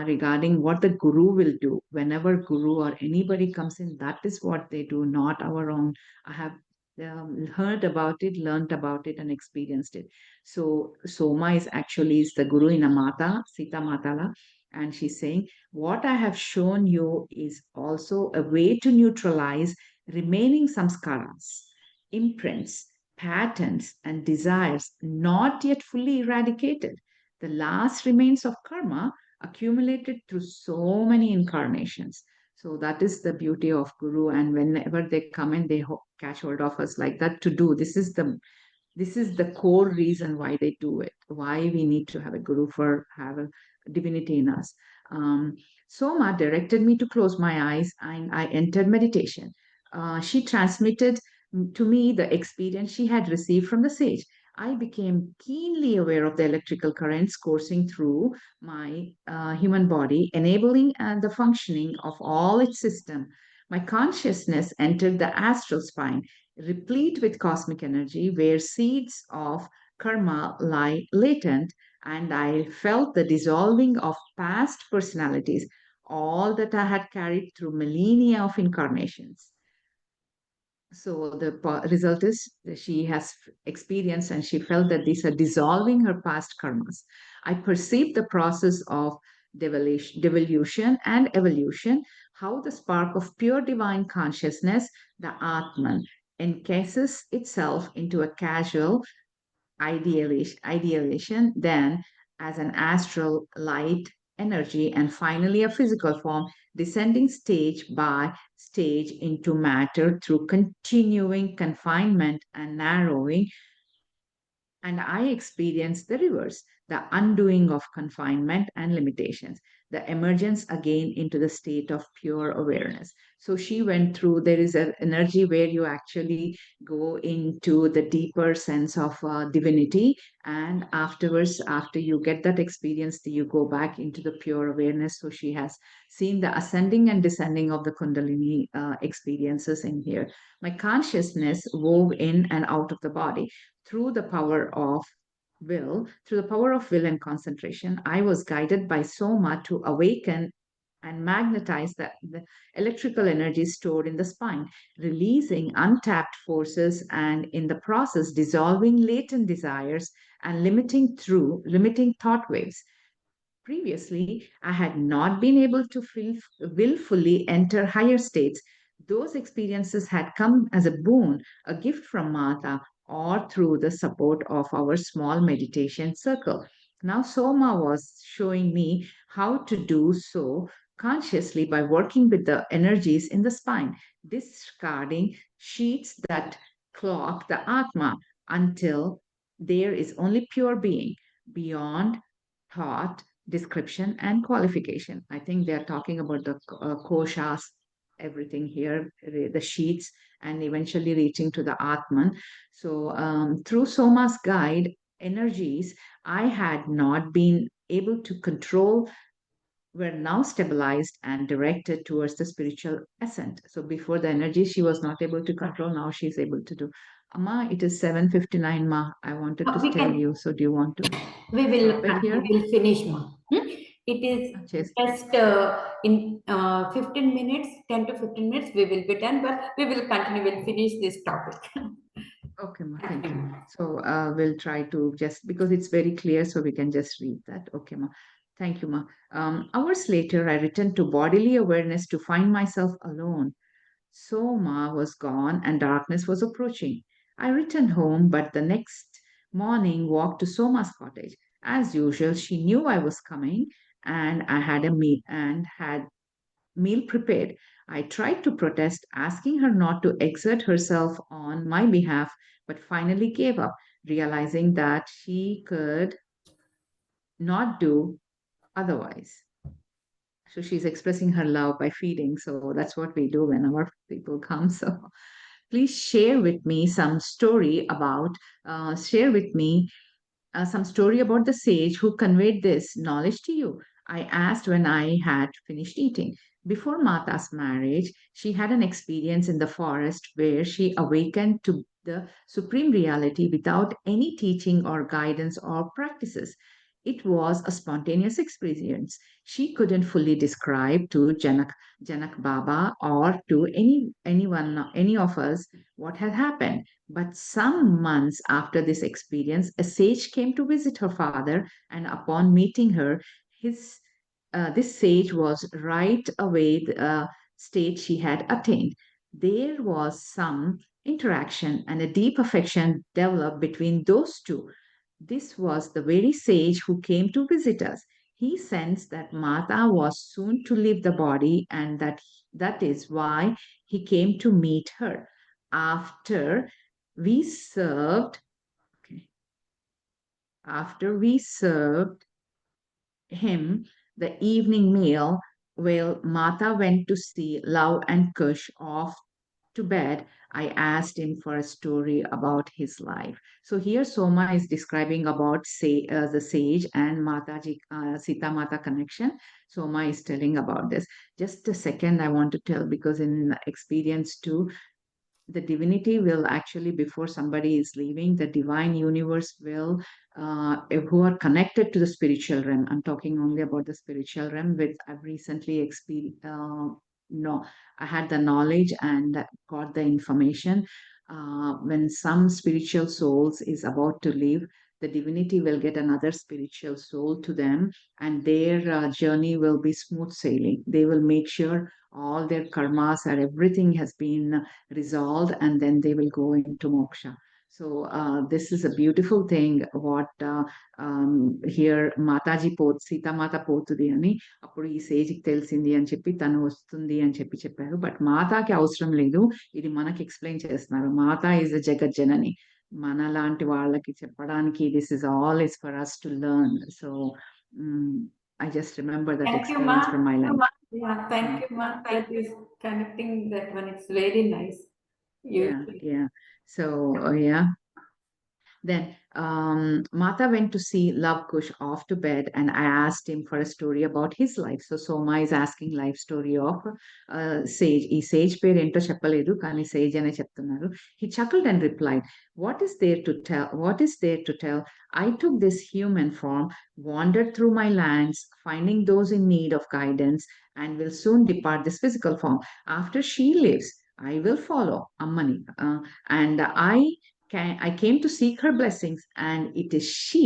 regarding what the guru will do whenever guru or anybody comes in. That is what they do, not our own. I have heard about it, learned about it, and experienced it. So Soma is the guru in Amata, Sita Matala, and she's saying, what I have shown you is also a way to neutralize remaining samskaras, imprints, patterns, and desires not yet fully eradicated, the last remains of karma accumulated through so many incarnations. So that is the beauty of Guru. And whenever they come and they catch hold of us like that to do, this is the core reason why they do it, why we need to have a guru for have a divinity in us. um, Soma directed me to close my eyes and I entered meditation. She transmitted to me the experience she had received from the sage. I became keenly aware of the electrical currents coursing through my human body, enabling the functioning of all its system. My consciousness entered the astral spine, replete with cosmic energy, where seeds of karma lie latent, and I felt the dissolving of past personalities, all that I had carried through millennia of incarnations. So the result is that she has experienced and she felt that these are dissolving her past karmas. I perceived the process of devolution and evolution, how the spark of pure divine consciousness, the Atman, encases itself into a casual ideation, then as an astral light energy, and finally a physical form, descending stage by stage into matter through continuing confinement and narrowing. And I experienced the reverse, the undoing of confinement and limitations, the emergence again into the state of pure awareness. So she went through, there is an energy where you actually go into the deeper sense of divinity. And afterwards, after you get that experience, you go back into the pure awareness. So she has seen the ascending and descending of the Kundalini experiences in here. My consciousness wove in and out of the body through the power of through the power of will and concentration. I was guided by Soma to awaken and magnetize the electrical energy stored in the spine, releasing untapped forces and in the process dissolving latent desires and limiting thought waves. Previously, I had not been able to willfully enter higher states. Those experiences had come as a boon, a gift from Mata, or through the support of our small meditation circle. Now, Soma was showing me how to do so consciously by working with the energies in the spine, discarding sheets that clock the Atma until there is only pure being beyond thought, description, and qualification. I think they are talking about the koshas, everything here, the sheets, and eventually reaching to the Atman. So, through Soma's guide energies, I had not been able to control were now stabilized and directed towards the spiritual ascent. So before the energy she was not able to control, now she's able to do. Amma, it is 7:59, Ma. I wanted to We tell can, you. So do you want to we will stop it continue, here? we'll finish, ma. It is Yes. just in 15 minutes, 10 to 15 minutes, we will be done, but we will continue, we'll finish this topic. Okay, Ma. Thank you. So we'll try to just because it's very clear, so we can just read that. Okay, Ma. Thank you, Ma. Hours later, I returned to bodily awareness to find myself alone. Soma was gone and darkness was approaching. I returned home, but the next morning walked to Soma's cottage. As usual, she knew I was coming and I had a meal and had meal prepared. I tried to protest, asking her not to exert herself on my behalf, but finally gave up, realizing that she could not do otherwise. So she's expressing her love by feeding. So that's what we do whenever people come. So please share with me some story about the sage who conveyed this knowledge to you. I asked when I had finished eating. Before Mata's marriage, she had an experience in the forest where she awakened to the supreme reality without any teaching or guidance or practices. It was a spontaneous experience. She couldn't fully describe to Janak Baba or to any of us what had happened. But some months after this experience, a sage came to visit her father, and upon meeting her, his this sage was right away the state she had attained. There was some interaction and a deep affection developed between those two. This was the very sage who came to visit us. He sensed that Mata was soon to leave the body, and that is why he came to meet her. After we served, okay, after we served him the evening meal, while Mata went to see Love and Kush off to bed, I asked him for a story about his life. So here Soma is describing about the sage and Mataji Sita Mata connection. Soma is telling about this. Just a second, I want to tell because in experience too, the divinity will actually before somebody is leaving the divine universe will who are connected to the spiritual realm. I'm talking only about the spiritual realm with I've recently experienced no I had the knowledge and got the information when some spiritual souls is about to leave, the divinity will get another spiritual soul to them, and their journey will be smooth sailing. They will make sure all their karmas or everything has been resolved, and then they will go into moksha. So this is a beautiful thing. What here Mataji Sita Mata potudi ani appudu ee sage ki telisindi ani cheppi tanu vastundi ani chepparu. But Mataki అవసరం లేదు, ఇది మనకి explain చేస్తున్నారు. మాతా is a జగజ్జనని. మన లాంటి వాళ్ళకి చెప్పడానికి this is all is for us to learn. So I just remember that Thank you, Ma. experience from my life. Yeah, thank Yeah. you, Ma. That is connecting that one. It's very nice. Yeah. So yeah. Then Mata went to see Love Kush off to bed, and I asked him for a story about his life. So Soma is asking life story of Sage. ఈ Sage పేరు ఏంటో చెప్పలేదు, కానీ Sage అనే చెప్తున్నారు. He chuckled and replied, "What is there to tell? What is there to tell? I took this human form, wandered through my lands, finding those in need of guidance, and will soon depart this physical form. After she lives, I will follow Ammani, and I came to seek her blessings, and it is she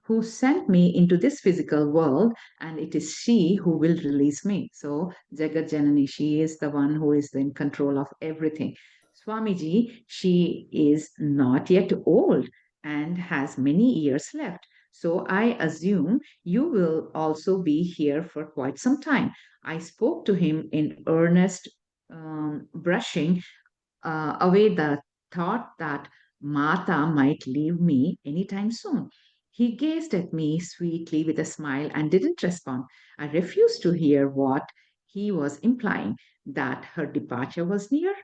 who sent me into this physical world, and it is she who will release me." So, Jagat Janani, she is the one who is in control of everything. Swamiji, she is not yet old and has many years left. So, I assume you will also be here for quite some time. I spoke to him in earnest, brushing away the thought that Mata might leave me anytime soon. He gazed at me sweetly with a smile and didn't respond. I refused to hear what he was implying, that her departure was near.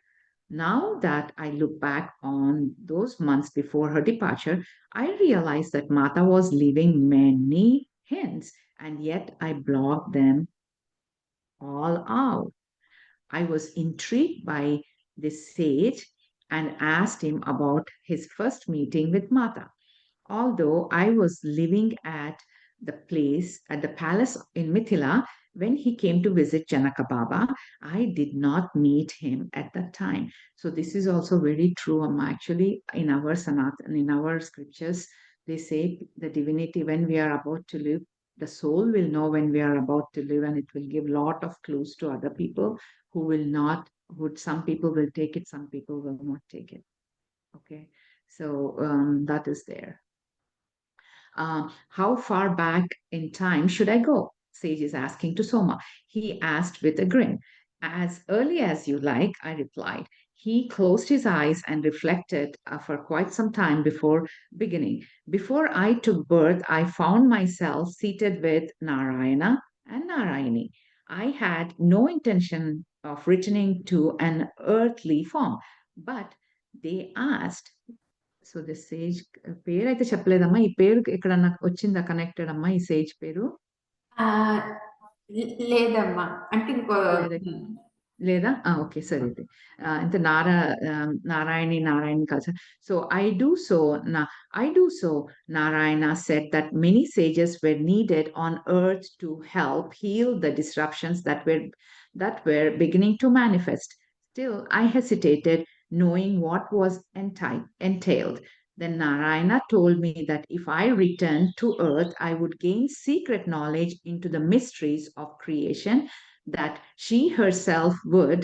Now that I look back on those months before her departure, I realize that Mata was leaving many hints, and yet I blocked them all out. I was intrigued by this sage and asked him about his first meeting with Mata. Although I was living at the palace in Mithila, when he came to visit Janaka Baba, I did not meet him at that time. So this is also very true. Actually, in our Sanatan, in our scriptures, they say the divinity, when we are about to live, the soul will know when we are about to live, and it will give lot of clues to other people who will not, would some people will take it, some people will not take it. Okay, so that is there. How far back in time should I go? Sage is asking to Soma. He asked with a grin. As early as you like, I replied. He closed his eyes and reflected for quite some time before beginning. Before I took birth, I found myself seated with Narayana and Narayani. I had no intention of returning to an earthly form, but they asked. So the sage పేరు అయితే చెప్పలేదమ్మా. ఈ పేరు ఎక్కడన్నా వచ్చిందా connected అమ్మా ఈ Sage పేరు? లేదమ్మా. అంటే ఇంకో లేదా? ఓకే. సరే అయితే. అంటే నారాయణి కలిసి. So I do so, Narayana said that many sages were needed on earth to help heal the disruptions that were beginning to manifest. Still, I hesitated, knowing what was entailed. Then Narayana told me that if I returned to earth, I would gain secret knowledge into the mysteries of creation, that she herself would,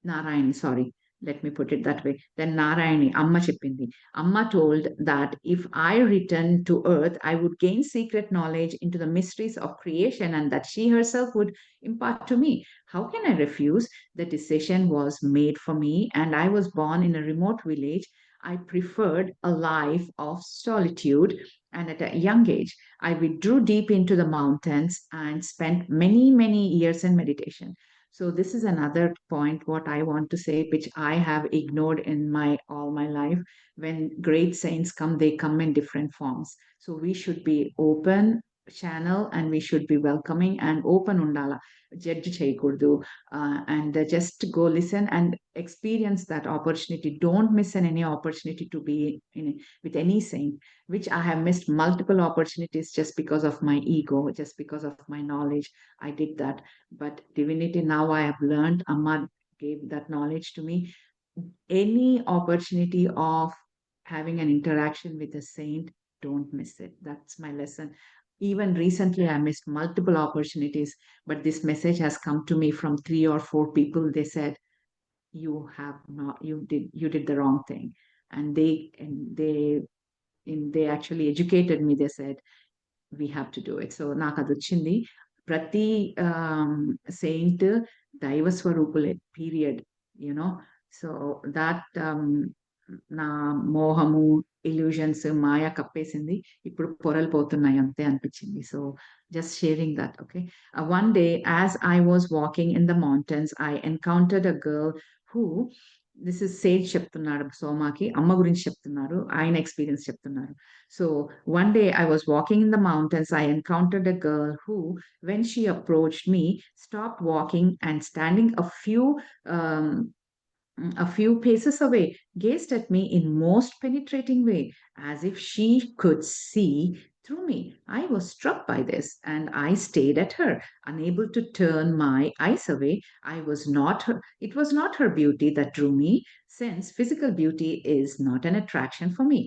Narayani, sorry, let me put it that way. Then Narayani, Amma Chippindi. Amma told that if I returned to earth, I would gain secret knowledge into the mysteries of creation, and that she herself would impart to me. How can I refuse? The decision was made for me, and I was born in a remote village. I preferred a life of solitude, and at a young age, I withdrew deep into the mountains and spent many, many years in meditation. So this is another point what I want to say, which I have ignored in my all my life. When great saints come, they come in different forms. So we should be open channel, and we should be welcoming and open undala. Judge cheyakuddu, and just go listen and experience that opportunity. Don't miss any opportunity to be with any saint, which I have missed multiple opportunities just because of my ego, just because of my knowledge. I did that. But divinity, now I have learned, Amma gave that knowledge to me. Any opportunity of having an interaction with a saint, don't miss it. That's my lesson. Even recently, I missed multiple opportunities, but this message has come to me from 3 or 4 people. They said, "You have not, you did the wrong thing," and they actually educated me. They said, we have to do it. So నాకు అది వచ్చింది. ప్రతి Saint దైవ స్వరూపులే period. You know so that నా మోహము, illusions, మాయ కప్పేసింది. ఇప్పుడు పొరలు పోతున్నాయి అంతే అనిపించింది. So just sharing that. Okay. One day as I was walking in the mountains I encountered a girl who this is sage చెప్తున్నాడు సోమాకి, అమ్మ గురించి చెప్తున్నారు, ఆయన ఎక్స్పీరియన్స్ చెప్తున్నారు. So one day I was walking in the mountains. I encountered a girl who, when she approached me, stopped walking and standing um, a few paces away, gazed at me in most penetrating way, as if she could see through me. I was struck by this, and I stayed at her, unable to turn my eyes away. It was not her beauty that drew me, since physical beauty is not an attraction for me.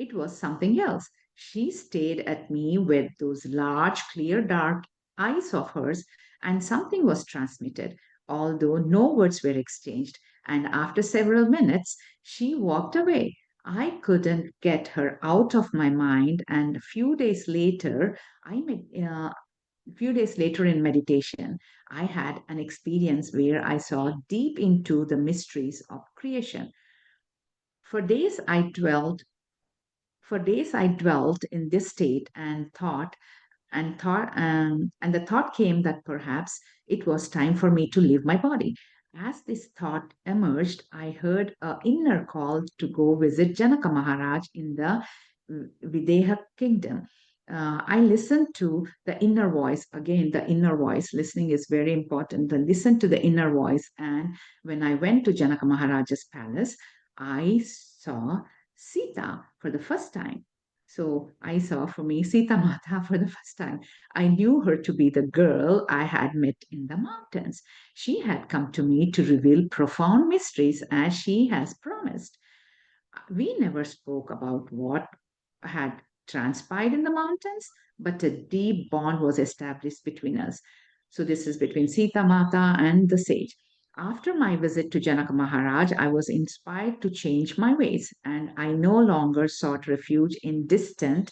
It was something else. She stared at me with those large, clear, dark eyes of hers, and something was transmitted, although no words were exchanged. And after several minutes, she walked away. I couldn't get her out of my mind, and a few days later in meditation, I had an experience where I saw deep into the mysteries of creation. For days I dwelt for days I dwelt in this state and the thought came that perhaps it was time for me to leave my body. As this thought emerged, I heard an inner call to go visit Janaka Maharaj in the Videha kingdom. I listened to the inner voice. Again, the inner voice. Listening is very important. Then listen to the inner voice. And when I went to Janaka Maharaja's palace, I saw Sita for the first time. So I saw for me Sita Mata for the first time. I knew her to be the girl I had met in the mountains. She had come to me to reveal profound mysteries as she has promised. We never spoke about what had transpired in the mountains, but a deep bond was established between us. So this is between Sita Mata and the sage. After my visit to Janaka Maharaj, I was inspired to change my ways, and I no longer sought refuge in distant,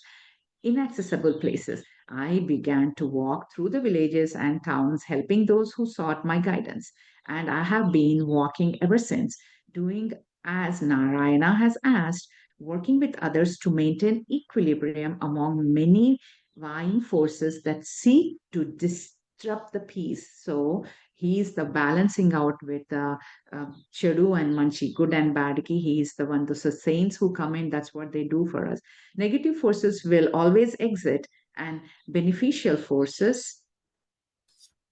inaccessible places. I began to walk through the villages and towns, helping those who sought my guidance. And I have been walking ever since, doing as Narayana has asked, working with others to maintain equilibrium among many vying forces that seek to disrupt the peace. So he is the balancing out with Chedu and Manchi, good and bad. He is the one, those are saints who come in, that's what they do for us. Negative forces will always exit, and beneficial forces.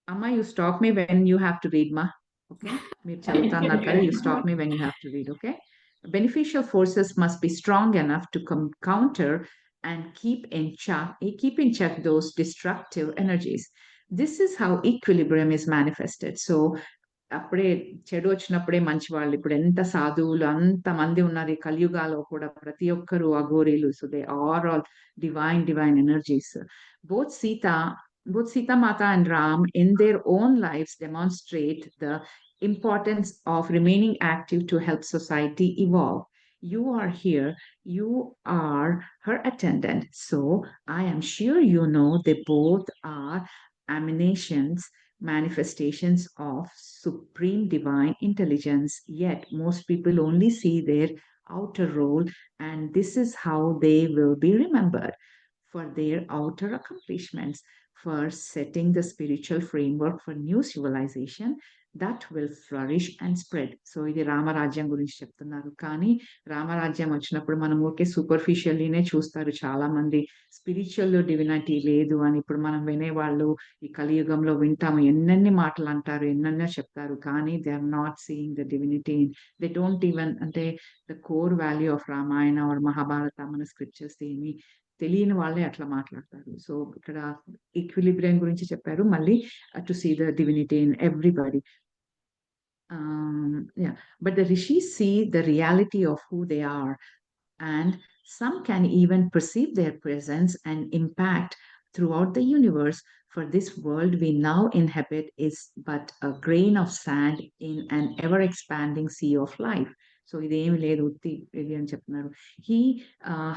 Amma, you stop me when you have to read, ma. Okay? మీరు చదువుతున్నారు కదా, you stop me when you have to read, okay? Beneficial forces must be strong enough to counter and keep in check those destructive energies. This is how equilibrium is manifested. So అప్పుడే చెడు వచ్చినప్పుడే మంచి వాళ్ళు, ఇప్పుడు ఎంత సాధువులు అంత మంది ఉన్నారు ఈ కలియుగాలో కూడా, ప్రతి ఒక్కరు అఘోరీలు. So they are all divine energies. both sita both Sita Mata and Ram in their own lives demonstrate the importance of remaining active to help society evolve. You are here, you are her attendant, so I am sure you know they both are emanations, manifestations of supreme divine intelligence, yet most people only see their outer role, and this is how they will be remembered for their outer accomplishments, for setting the spiritual framework for new civilization that will flourish and spread. So ఇది రామరాజ్యం గురించి చెప్తున్నారు. కానీ రామరాజ్యం వచ్చినప్పుడు మనం ఊరికే సూపర్ఫిషియల్లీనే చూస్తారు చాలా మంది, స్పిరిచువల్ డివినిటీ లేదు అని. ఇప్పుడు మనం వినేవాళ్ళు ఈ కలియుగంలో వింటాము, ఎన్నెన్ని మాటలు అంటారు, ఎన్నెన్నో చెప్తారు, కానీ they are not seeing the divinity. They don't even, అంటే the core value of Ramayana or Mahabharata మన స్క్రిప్చర్స్ ఏమి తెలియని వాళ్ళే అట్లా మాట్లాడతారు. సో ఇక్కడ ఈక్విలిబ్రియం గురించి చెప్పారు, మళ్ళీ to see the divinity in everybody. Yeah, but the rishis see the reality of who they are, and some can even perceive their presence and impact throughout the universe, for this world we now inhabit is but a grain of sand in an ever expanding sea of life. So ఇదేమి లేదు ఉత్తి ఇది అని చెప్తున్నారు. He,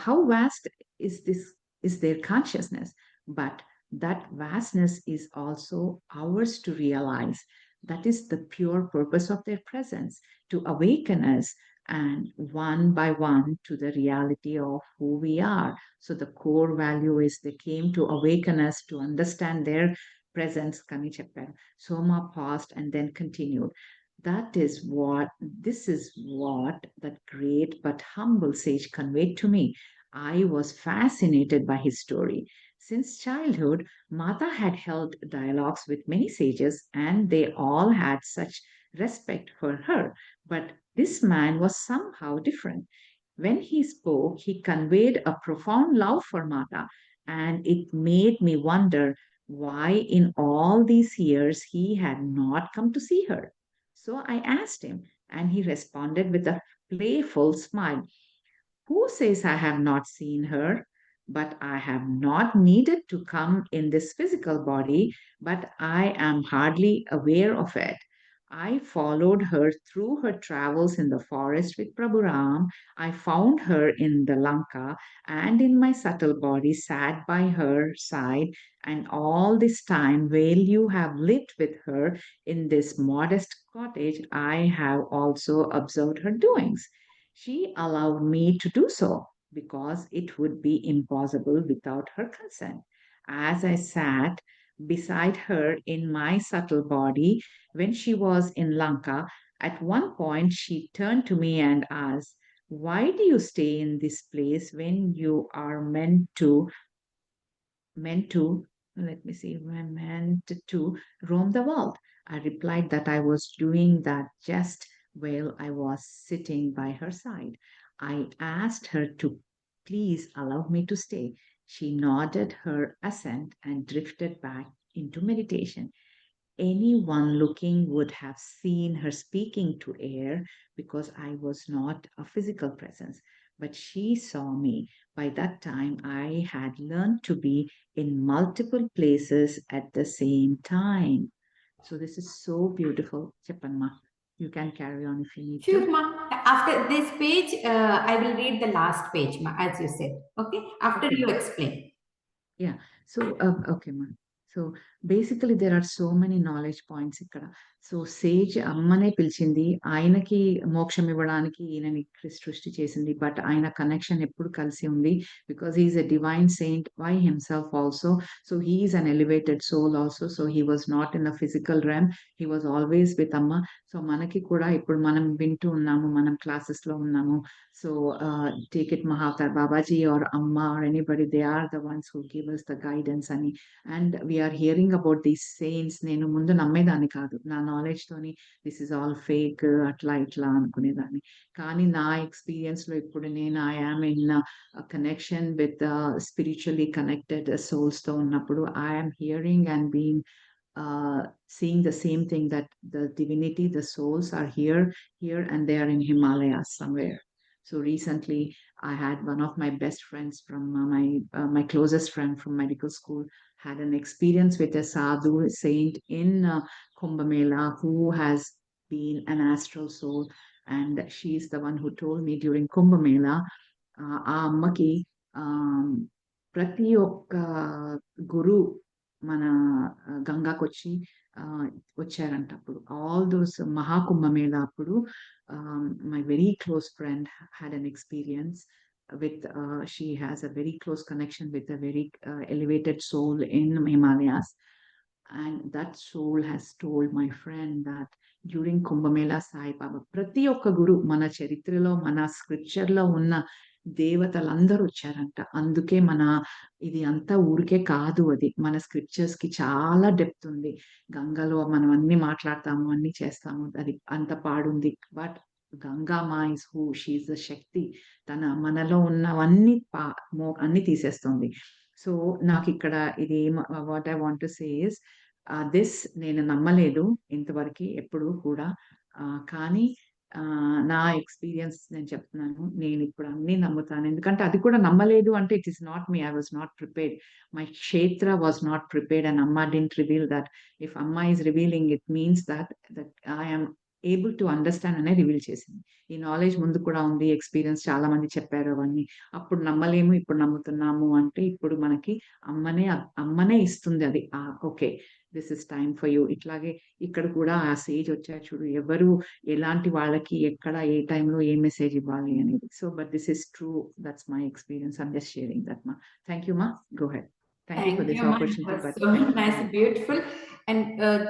how vast is this, is their consciousness, but that vastness is also ours to realize. That is the pure purpose of their presence, to awaken us and one by one to the reality of who we are. So the core value is they came to awaken us to understand their presence, Kani chepparu. Soma paused and then continued. This is what that great but humble sage conveyed to me. I was fascinated by his story. Since childhood, Mata had held dialogues with many sages, and they all had such respect for her. But this man was somehow different. When he spoke, he conveyed a profound love for Mata, and it made me wonder why, in all these years, he had not come to see her. So I asked him, and he responded with a playful smile. Who says I have not seen her? But I have not needed to come in this physical body, but I am hardly aware of it. I followed her through her travels in the forest with Prabhu Ram. I found her in the Lanka and in my subtle body sat by her side. And all this time, while you have lived with her in this modest cottage, I have also observed her doings. She allowed me to do so because it would be impossible without her consent. As I sat beside her in my subtle body when she was in Lanka, at one point she turned to me and asked, why do you stay in this place when you are meant to, let me see, were meant to roam the world? I replied that I was doing that just while I was sitting by her side. I asked her to please allow me to stay. She nodded her assent and drifted back into meditation. Anyone looking would have seen her speaking to air because I was not a physical presence. But she saw me. By that time, I had learned to be in multiple places at the same time. So this is so beautiful, Chapanma. You can carry on if you need Sure, to. ma. After this page, I will read the last page, ma, as you said. Okay? After Okay. you explain. Yeah. So, okay, ma. So basically there are so many knowledge points ఇక్కడ. So Sage అమ్మనే పిలిచింది. ఆయనకి మోక్షం ఇవ్వడానికి ఈయనని సృష్టి చేసింది. But ఆయన కనెక్షన్ ఎప్పుడు కలిసి ఉంది. Because he's a divine saint by himself also. So he's an elevated soul also. So he was not in the physical realm. He was always with అమ్మ. సో మనకి కూడా ఇప్పుడు మనం వింటూ ఉన్నాము, మనం క్లాసెస్ లో ఉన్నాము. So take it Mahatar Babaji or Amma or anybody, they are the ones who give us the guidance and we are hearing about these saints. నేను ముందు నమ్మేదాన్ని కాదు, నా నాలెడ్జ్ తోని దిస్ ఇస్ ఆల్ ఫేక్ అట్లా ఇట్లా అనుకునేదాన్ని. కానీ నా ఎక్స్పీరియన్స్ లో ఇప్పుడు నేను I am in connection with spiritually connected souls తో ఉన్నప్పుడు I am hearing and being seeing the same thing, that the divinity, the souls are here and they are in Himalayas somewhere. So recently I had one of my best friends from my closest friend from medical school had an experience with a sadhu saint in Kumbh Mela who has been an astral soul, and she is the one who told me during Kumbh Mela ఆ అమ్మకి ప్రతి ఒక్క గురు మన గంగాకు వచ్చారంట. అప్పుడు all those Maha Kumbh Mela అప్పుడు my very close friend had an experience with she has a very close connection with a very elevated soul in Himalayas, and that soul has told my friend that during Kumbh Mela Sai Baba ప్రతి ఒక్క గురు మన చరిత్రలో మన scripture లో ఉన్న దేవతలందరూ వచ్చారంట. అందుకే మన ఇది అంతా ఊరికే కాదు, అది మన స్క్రిప్చర్స్ కి చాలా డెప్త్ ఉంది. గంగలో మనం అన్ని మాట్లాడతాము, అన్ని చేస్తాము, అది అంత పాడుంది. But Gangama is who, she the Shakti. తన మనలో ఉన్నవన్నీ అన్ని తీసేస్తుంది. సో నాకు ఇక్కడ ఇది what I want to say is this నేను నమ్మలేదు ఇంతవరకు ఎప్పుడు కూడా. కానీ నా ఎక్స్పీరియన్స్ నేను చెప్తున్నాను. నేను ఇప్పుడు అన్నీ నమ్ముతాను. ఎందుకంటే అది కూడా నమ్మలేదు అంటే it is not me. I was not prepared. My క్షేత్ర వాస్ నాట్ ప్రిపేర్డ్ అండ్ అమ్మ డిడ్ంట్ రివీల్ దట్. ఇఫ్ అమ్మ is revealing it means that I am able to understand అనే రివీల్ చేసింది. ఈ నాలెడ్జ్ ముందు కూడా ఉంది. ఎక్స్‌పీరియన్స్ చాలా మంది చెప్పారు అవన్నీ. అప్పుడు నమ్మలేము, ఇప్పుడు నమ్ముతున్నాము అంటే ఇప్పుడు మనకి అమ్మనే ఇస్తుంది అది. Okay. This is time for you. ఇట్లాగే ఇక్కడ కూడా ఆ సేజ్ వచ్చారు చూడు. ఎవరు ఎలాంటి వాళ్ళకి ఎక్కడ ఏ టైంలో ఏ మెసేజ్ ఇవ్వాలి అనేది. So but this is true. That's my experience. I'm just sharing that మా. థాంక్ యూ మా. Go head. Thank you for Thank this you, ma. It opportunity, was but so thank you. nice, beautiful. And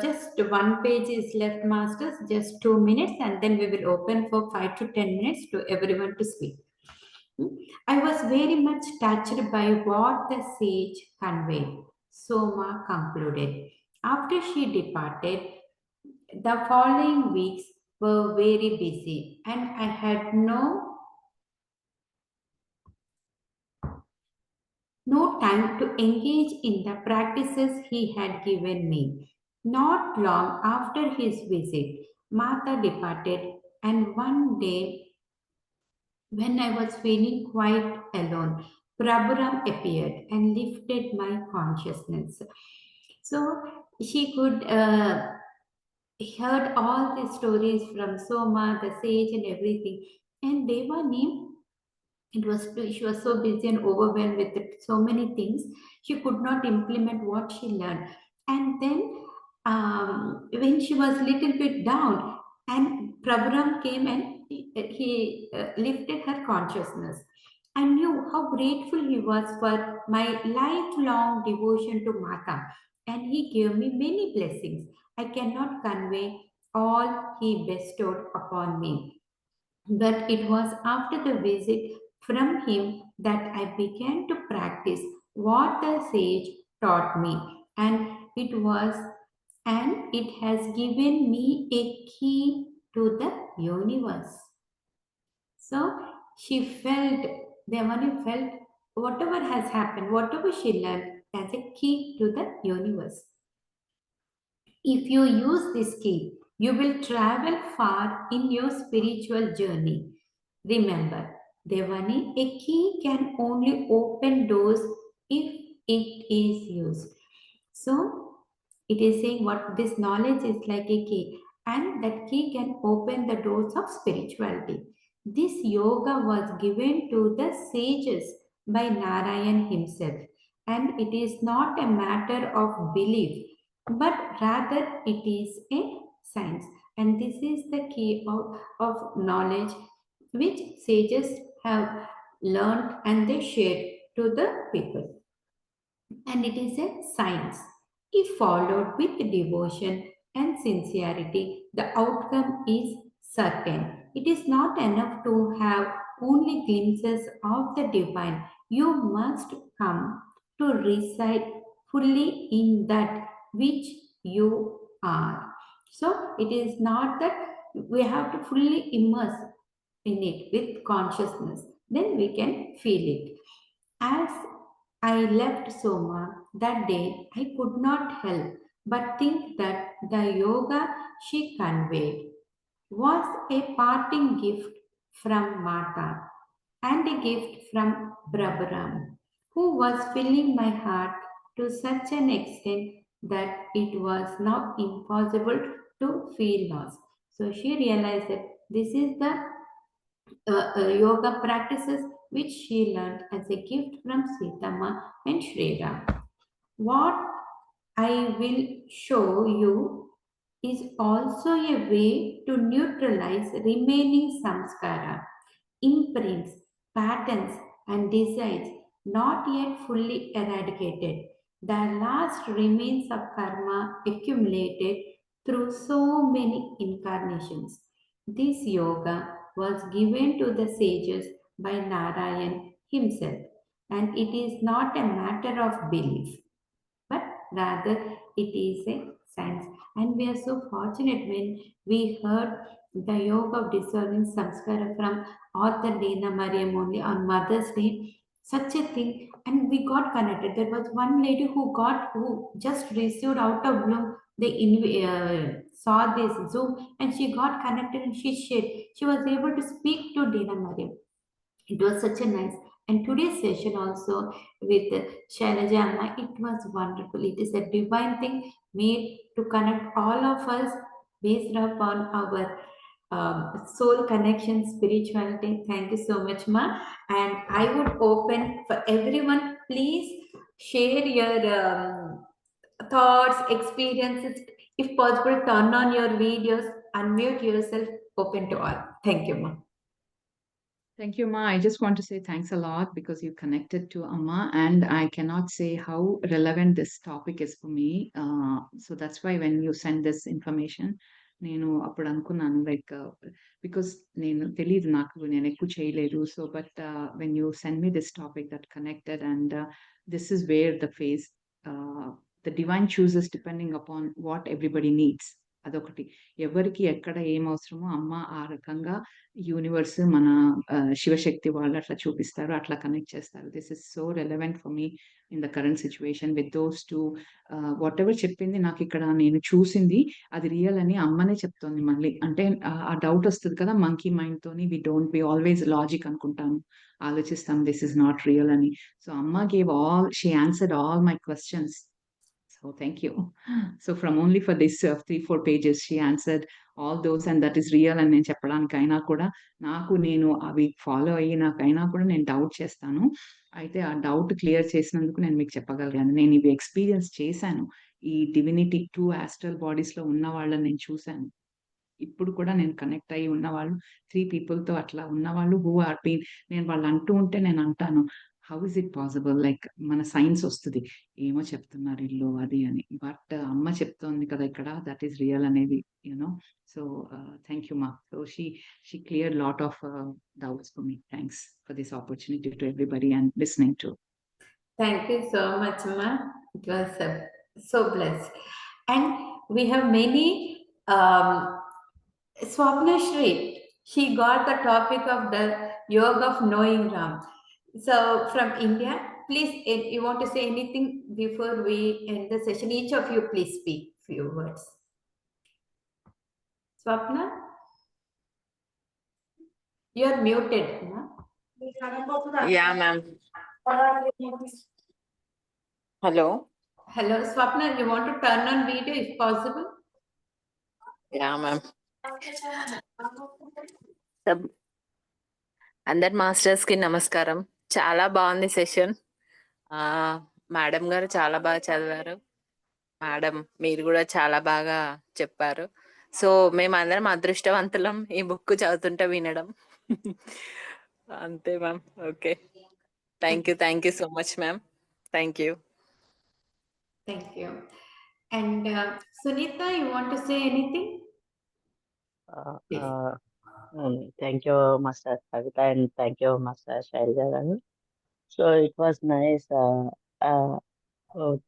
just one page is left, masters. Just 2 minutes, and then we will open for 5 to 10 minutes to everyone to speak. I was very much touched by what the sage conveyed. Soma concluded. After she departed, the following weeks were very busy, and I had no time to engage in the practices he had given me. Not long after his visit, Mata departed, and one day, when I was feeling quite alone, Prabhuram appeared and lifted my consciousness. So she could heard all the stories from Soma, the sage, and everything. And Devani, she was so busy and overwhelmed with so many things, she could not implement what she learned. And then when she was little bit down, and Prabhuram came and he lifted her consciousness. I knew how grateful he was for my lifelong devotion to Mata, and he gave me many blessings. I cannot convey all he bestowed upon me, but it was after the visit from him that I began to practice what the sage taught me, and it has given me a key to the universe. So she felt, Devani felt whatever has happened, whatever she learned as a key to the universe. If you use this key, you will travel far in your spiritual journey. Remember, Devani, a key can only open doors if it is used. So, it is saying what this knowledge is like a key, and that key can open the doors of spirituality. This yoga was given to the sages by Narayan himself, and it is not a matter of belief, but rather it is a science. And this is the key of knowledge which sages have learned and they shared to the people, and it is a science. If followed with devotion and sincerity, the outcome is certain. It is not enough to have only glimpses of the divine. You must come to reside fully in that which you are. So it is not that we have to fully immerse in it with consciousness, then we can feel it. As I left Soma that day, I could not help but think that the yoga she conveyed was a parting gift from Mata and a gift from Prabhuram, who was filling my heart to such an extent that it was now impossible to feel lost. So she realized that this is the yoga practices which she learned as a gift from Sita and Sri Ram. What I will show you is also a way to neutralize remaining samskara, imprints, patterns, and desires not yet fully eradicated. The last remains of karma accumulated through so many incarnations. This yoga was given to the sages by Narayan himself, and it is not a matter of belief, but rather it is a science. And we are so fortunate when we heard the yoga of dissolving samskara from author Dena Merriam only on Mother's Day. Such a thing and we got connected. There was one lady who just received out of blue. They saw this Zoom, and she got connected, and she shared. She was able to speak to Dena Merriam. It was such a nice. And today's session also with Shailaja Amma, it was wonderful. It is a divine thing made to connect all of us based upon our soul connection, spirituality. Thank you so much, Ma. And I would open for everyone. Please share your thoughts, experiences. If possible, turn on your videos, unmute yourself, open to all. Thank you, Ma. Thank you, Ma. I just want to say thanks a lot because you connected to Amma, and I cannot say how relevant this topic is for me. So that's why when you send this information, నేను అప్పుడు అనుకున్నాను like because నేను తెలియదు నాకు నేను ఎక్కువ చేయలేదు so but when you send me this topic that connected and this is where the face the divine chooses depending upon what everybody needs అదొకటి ఎవరికి ఎక్కడ ఏం అవసరమో అమ్మ ఆ రకంగా యూనివర్స్ మన శివశక్తి వాళ్ళు అట్లా చూపిస్తారు అట్లా కనెక్ట్ చేస్తారు this is so relevant for me in the current situation with those to what ever చెప్పింది నాకు ఇక్కడ నేను చూసింది అది రియల్ అని అమ్మనే చెప్తోంది మళ్ళీ అంటే ఆ డౌట్ వస్తుంది కదా మంకీ మైండ్ తోని we don't be always logic అనుకుంటాము ఆలోచిస్తాం దిస్ ఇస్ నాట్ రియల్ అని సో అమ్మ gave all she answered all my questions. So thank you. So from only for this 3-4 pages, she answered all those and that is real అని నేను చెప్పడానికైనా కూడా నేను అవి follow అయ్యి నాకైనా కూడా నేను డౌట్ చేస్తాను. అయితే ఆ డౌట్ క్లియర్ చేసినందుకు నేను మీకు చెప్పగలిగాను. నేను ఇవి ఎక్స్‌పీరియన్స్ చేశాను. ఈ డివినిటీ 2 ఆస్ట్రల్ బాడీస్‌లో ఉన్న వాళ్ళని నేను చూశాను. ఇప్పుడు కూడా నేను కనెక్ట్ అయ్యి ఉన్నవాళ్ళు 3 పీపుల్‌తో అట్లా ఉన్నవాళ్ళు హూ ఆర్ బీన్ నేను వాళ్ళు అంటూ ఉంటే నేను అంటాను how is it possible like మన సైన్స్ వస్తుంది ఏమో చెప్తున్నారు ఇల్లు అది అని బట్ అమ్మ చెప్తోంది కదా ఇక్కడ దట్ ఈస్ రియల్ అనేది యూనో సో థ్యాంక్ యూ మా so she clear lot of doubts for me thanks for this opportunity to everybody and listening to. Thank you so much, Ma. It was so blessed. And we have many Swapna Shri. She got the topic of the yoga of knowing Ram. So from India, please, if you want to say anything before we end the session, each of you please speak few words. Swapna, you are muted. Ma? Yeah, ma'am. Hello. Hello, Swapna. You want to turn on video if possible? Yeah, ma'am. అందరు masters కి నమస్కారం. చాలా బాగుంది session. Madam గారు చాలా బాగా చదివారు. Madam మీరు కూడా చాలా బాగా చెప్పారు. సో మేమందరం అదృష్టవంతులం ఈ బుక్ చదువుతుంటే వినడం. అంతే ma'am. Okay, thank you so much ma'am. Thank you. Thank you. And Sunita, you want to say anything? Thank you, Master Kavitha, and thank you, Master Shailaja. So it was nice.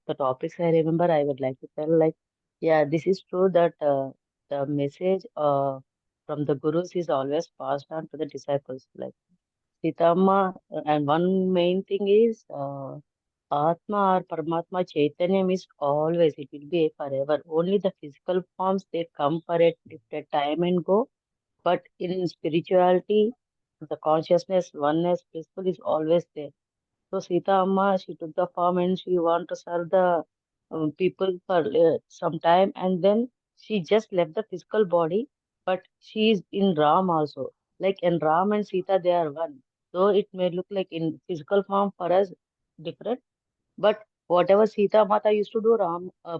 The topics I remember, I would like to tell, like, yeah, this is true that the message from the gurus is always passed on to the disciples. Like Sita Amma, and one main thing is Atma or Paramatma Chaitanyam is always, it will be forever. Only the physical forms, they come for a limited time and go. But in spirituality, the consciousness, oneness, principle is always there. So Sita Amma, she took the form and she want to serve the people for some time, and then she just left the physical body, but she is in Ram also. Like in Ram and Sita, they are one. Though it may look like in physical form for us different, but whatever Sita Mata used to do,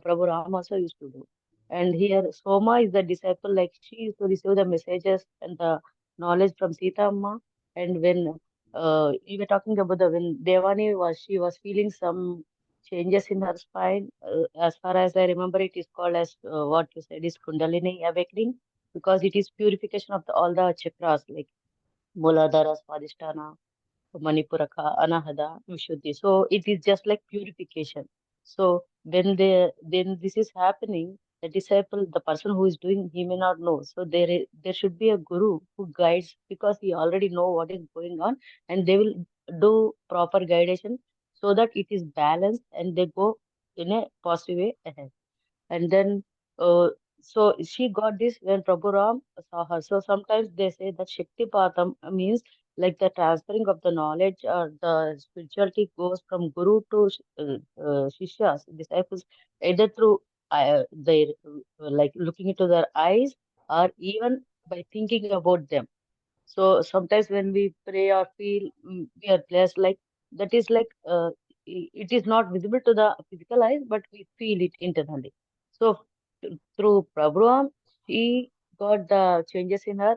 Prabhu Ram also used to do. And here Soma is the disciple, like she used to receive the messages and the knowledge from Sita Amma. And when you were talking about the when Devani was, she was feeling some changes in her spine. As far as I remember, it is called as what you said is Kundalini awakening, because it is purification of all the chakras like Muladhara, Swadhisthana, Manipuraka, Anahada, Vishuddhi. So it is just like purification. So then this is happening, the disciple, the person who is doing, he may not know. So there should be a guru who guides, because he already know what is going on, and they will do proper guidation. so that it is balanced and they go in a positive way ahead. And then so she got this when Prabhu Ram saw her. So sometimes they say that Shaktipatam means like the transferring of the knowledge or the spirituality goes from guru to shishyas, disciples, either through their like looking into their eyes or even by thinking about them. So sometimes when we pray or feel we are blessed, like that is like it is not visible to the physical eyes, but we feel it internally. So through Prabhuram, she got the changes in her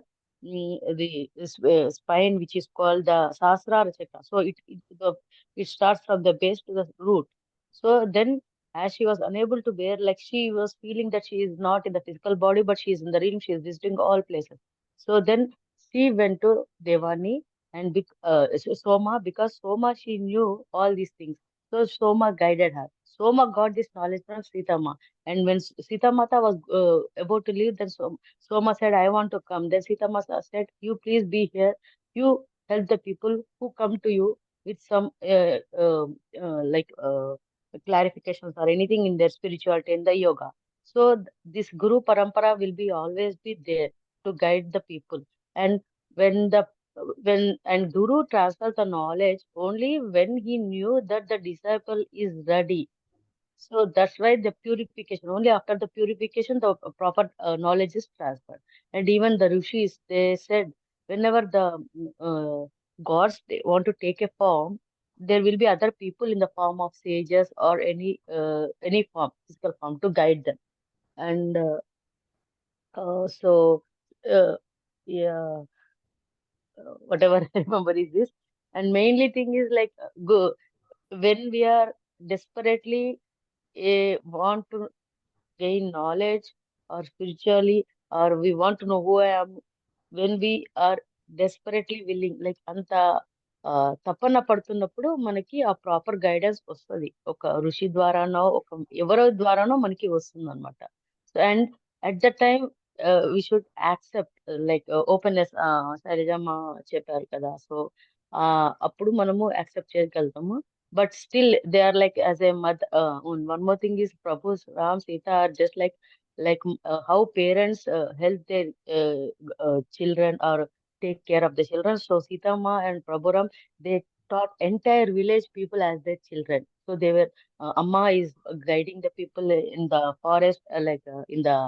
spine, which is called the Sahasrara Chakra. So it starts from the base to the root. So then, as she was unable to bear, like she was feeling that she is not in the physical body, but she is in the realm. She is visiting all places. So then she went to Devani and Soma, because Soma she knew all these things. So Soma guided her. Soma got this knowledge from Sita Ma. And when Sita Mata was about to leave, then Soma said, I want to come. Then Sita Mata said, you please be here. You help the people who come to you with some clarifications or anything in their spirituality and the yoga. So this Guru Parampara will be always be there to guide the people. And when the when Guru transfers the knowledge only when he knew that the disciple is ready. So that's why the purification, only after the purification, the proper knowledge is transferred. And even the rishis, they said, whenever the gods they want to take a form, there will be other people in the form of sages or any form, physical form, to guide them. And so, uh, yeah, whatever I remember is this. And mainly thing is like, when we are desperately want to gain knowledge or spiritually, or we want to know who I am, when we are desperately willing, like అంత తపన పడుతున్నప్పుడు మనకి ఆ proper guidance వస్తుంది. ఒక ఋషి ద్వారానో ఒక ఎవరో ద్వారానో మనకి వస్తుంది అనమాట. So and at the time we should accept like openness శైలజమ్మ చెప్పారు కదా. సో అప్పుడు మనము యాక్సెప్ట్ చేయగలుగుతాము. But still, they are like as a mother. One more thing is Prabhu Ram Sita are just like how parents help their children or take care of the children. So Sita Ma and Prabhu Ram, they taught entire village people as their children. So they were Amma is guiding the people in the forest, in the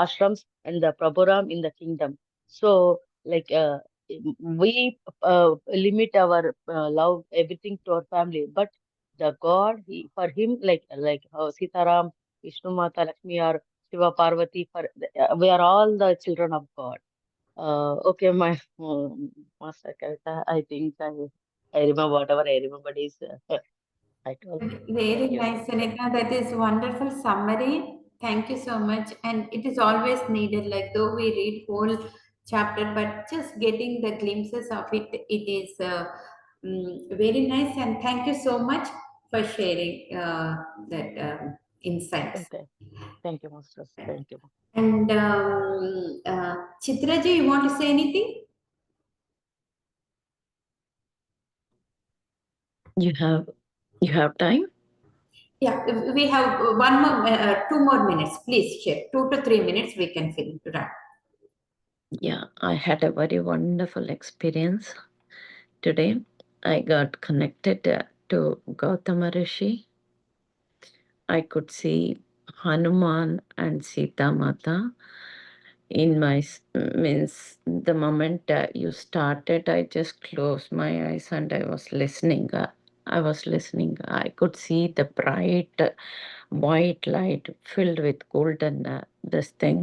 ashrams, and the Prabhu Ram in the kingdom. So like we limit our love everything to our family, but the God, for him, like how Sitaram, Vishnu Mata, Lakshmi, or Shiva Parvati, we are all the children of God. Okay, my Master Kavitha, I think I remember whatever I remembered is I told. Very Thank you. nice, Seneca. That is wonderful summary. Thank you so much. And it is always needed, like though we read whole chapter, but just getting the glimpses of it, it is very nice. And thank you so much for sharing that insights. Okay. Thank you, Masters. Thank you. And Chitraji, you want to say anything? You have time? Yeah, we have two more minutes. Please share 2 to 3 minutes. We can finish to wrap. Yeah, I had a very wonderful experience today. I got connected to Gautama Rishi. I could see Hanuman and Sita Mata in my means. The moment you started, I just closed my eyes and I was listening. I could see the bright white light filled with golden this thing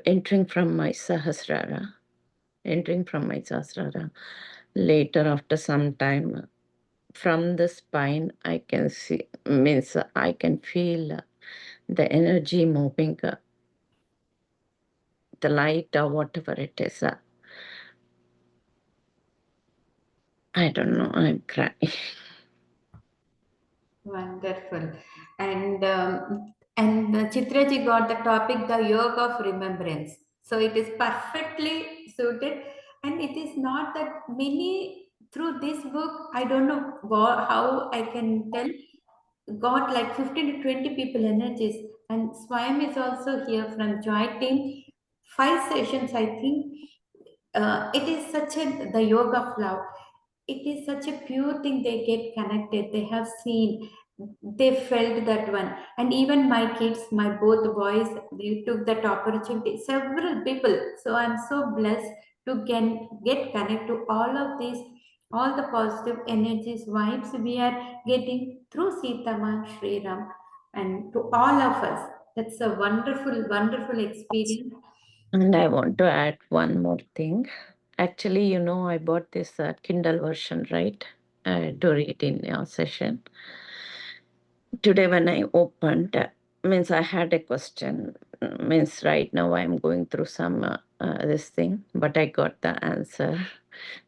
entering from my Sahasrara. Later, after some time, from the spine, I can see, means I can feel the energy moving, the light or whatever it is. I don't know, I'm crying. Wonderful. And Chitraji got the topic, the yoga of remembrance. So it is perfectly suited. And it is not that many through this book, I don't know how I can tell, got like 15 to 20 people energies. And Swayam is also here from Joy Team. 5 sessions, I think. It is such the yoga of love. It is such a pure thing. They get connected. They have seen, they felt that one. And even my kids, my both boys, they took that opportunity. Several people. So I'm so blessed to get connected to all of these, all the positive energies, vibes we are getting through Sitama, Sri Ram, and to all of us. That's a wonderful, wonderful experience. And I want to add one more thing. Actually, I bought this Kindle version, right, to read in your session. Today, when I opened, means I had a question. Means right now I'm going through some this thing, but I got the answer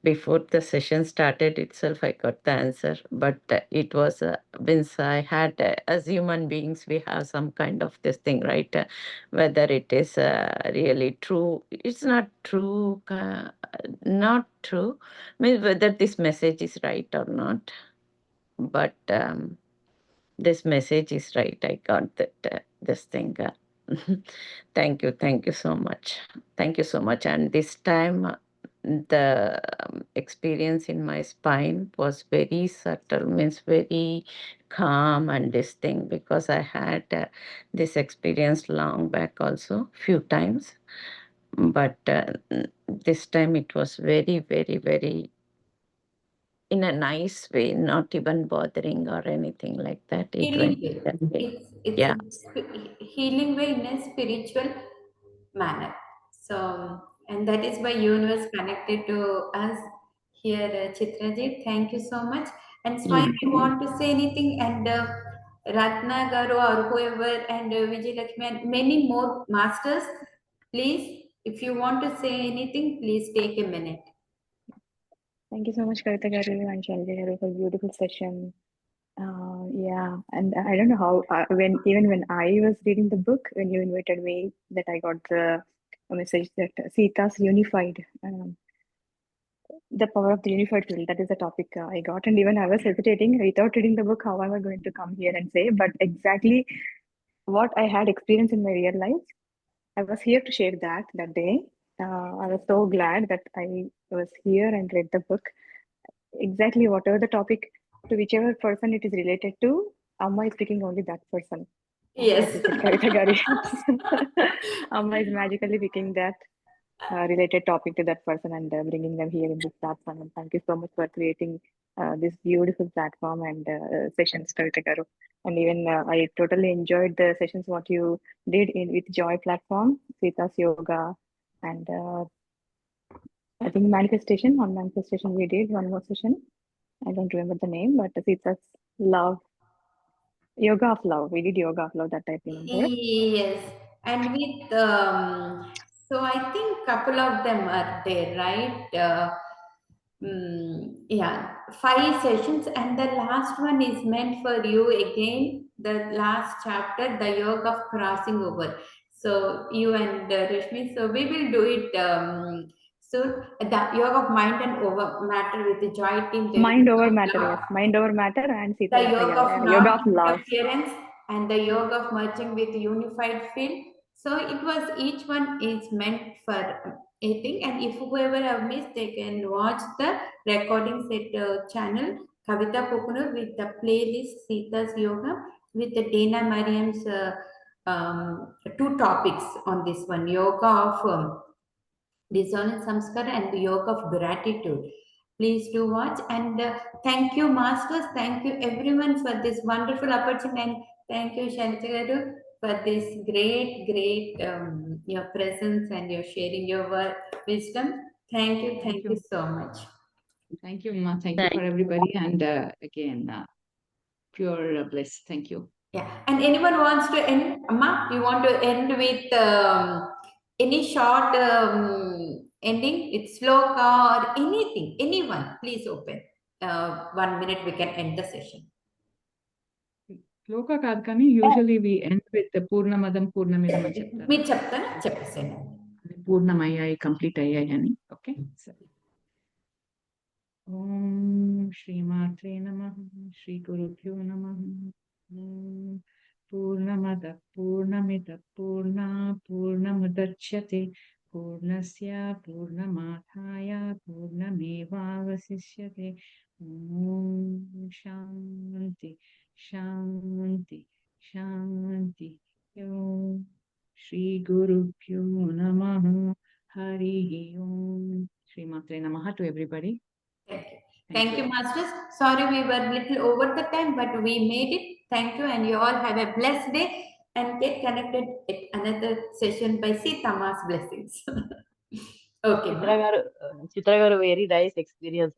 before the session started itself. I got the answer, but it was means I had as human beings we have some kind of this thing, right? Whether it is really true, it's not true, not true. Means whether this message is right or not, but. This message is right. I got that this thing. Thank you so much. Thank you so much. And this time, the experience in my spine was very subtle, means very calm, and this thing because I had this experience long back also, few times, but this time it was very, very, very in a nice way, not even bothering or anything like that. It Healing went way. that way. It's Yeah. a healing way in a spiritual manner. So, and that is why universe connected to us here, Chitraji. Thank you so much. And Swami, Mm. you want to say anything? And Ratna Garu or whoever, and Vijay Lakshmi, and many more masters, please, if you want to say anything, please take a minute. Thank you so much, Kavitha Garu and Shailaja Garu, for a beautiful session. Yeah, and I don't know how, when I was reading the book, when you invited me, that I got the message that Sita's unified, the power of the unified field. That is the topic I got, and even I was hesitating without reading the book, how am I going to come here and say? But exactly what I had experienced in my real life, I was here to share that day. I was so glad that I was here and read the book. Exactly whatever the topic, to whichever person it is related to, Amma is picking only that person. As Yes. you said, Kavitha Garu. Amma is magically picking that related topic to that person and bringing them here in this platform. And thank you so much for creating this beautiful platform and sessions, Kavitha Garu. And even I totally enjoyed the sessions what you did with Joy platform, Sita's yoga, and I think manifestation. On manifestation, we did one more session. I don't remember the name, but Sita's love, yoga of love. We did yoga of love that I remember. Yes, and with so I think couple of them are there, right? Yeah, 5 sessions, and the last one is meant for you again. The last chapter, the yoga of crossing over. So you and Rashmi, so we will do it. So the yoga of mind and over matter with the joy team. They Mind over will matter, yes. Mind over matter and the Sita, yoga yeah, of yoga of love. non-interference and the yoga of merging with unified field. So it was each one is meant for a thing, and if whoever have missed, they can watch the recordings at channel Kavitha Kukunoor with the playlist Sita's Yoga with the Dena Merriam's 2 topics on this one yoga of dissonant samskara and the yoga of gratitude. Please do watch, and thank you, masters. Thank you, everyone, for this wonderful opportunity, and thank you, Shantagaru, for this great your presence and your sharing your wisdom. Thank you so much. Thank you, Ma. Thank you for everybody, and again, pure bliss. Thank you. Yeah, and anyone wants to end, Amma? You want to end with any short ending? It's sloka or anything. Anyone, please open. 1 minute, we can end the session. Loka కాదు కానీ usually we end with the పూర్ణమదం పూర్ణమిదం అని చెప్తారు. మీరు చెప్తారా? చెప్పేసేయండి. పూర్ణమయ్యాయి, complete అయ్యాయి అని. Okay. Om Shri Matre Namaha, Shri Gurubhyo Namaha. Om Purnamada Purnamida Purna Purnamudachyate Purnasya Purnamadhaya Purnamevavasishyate. Om Shanti Shanti Shanti. Om Shri Gurubhyo Namaha. Hari Om. Shri Matre Namaha to everybody. Thank you. Thank you, Masters. Sorry we were a little over the time, but we made it. Thank you, and you all have a blessed day and get connected at another session by Sita Ma's blessings. Okay, Chitra garu, very nice experience.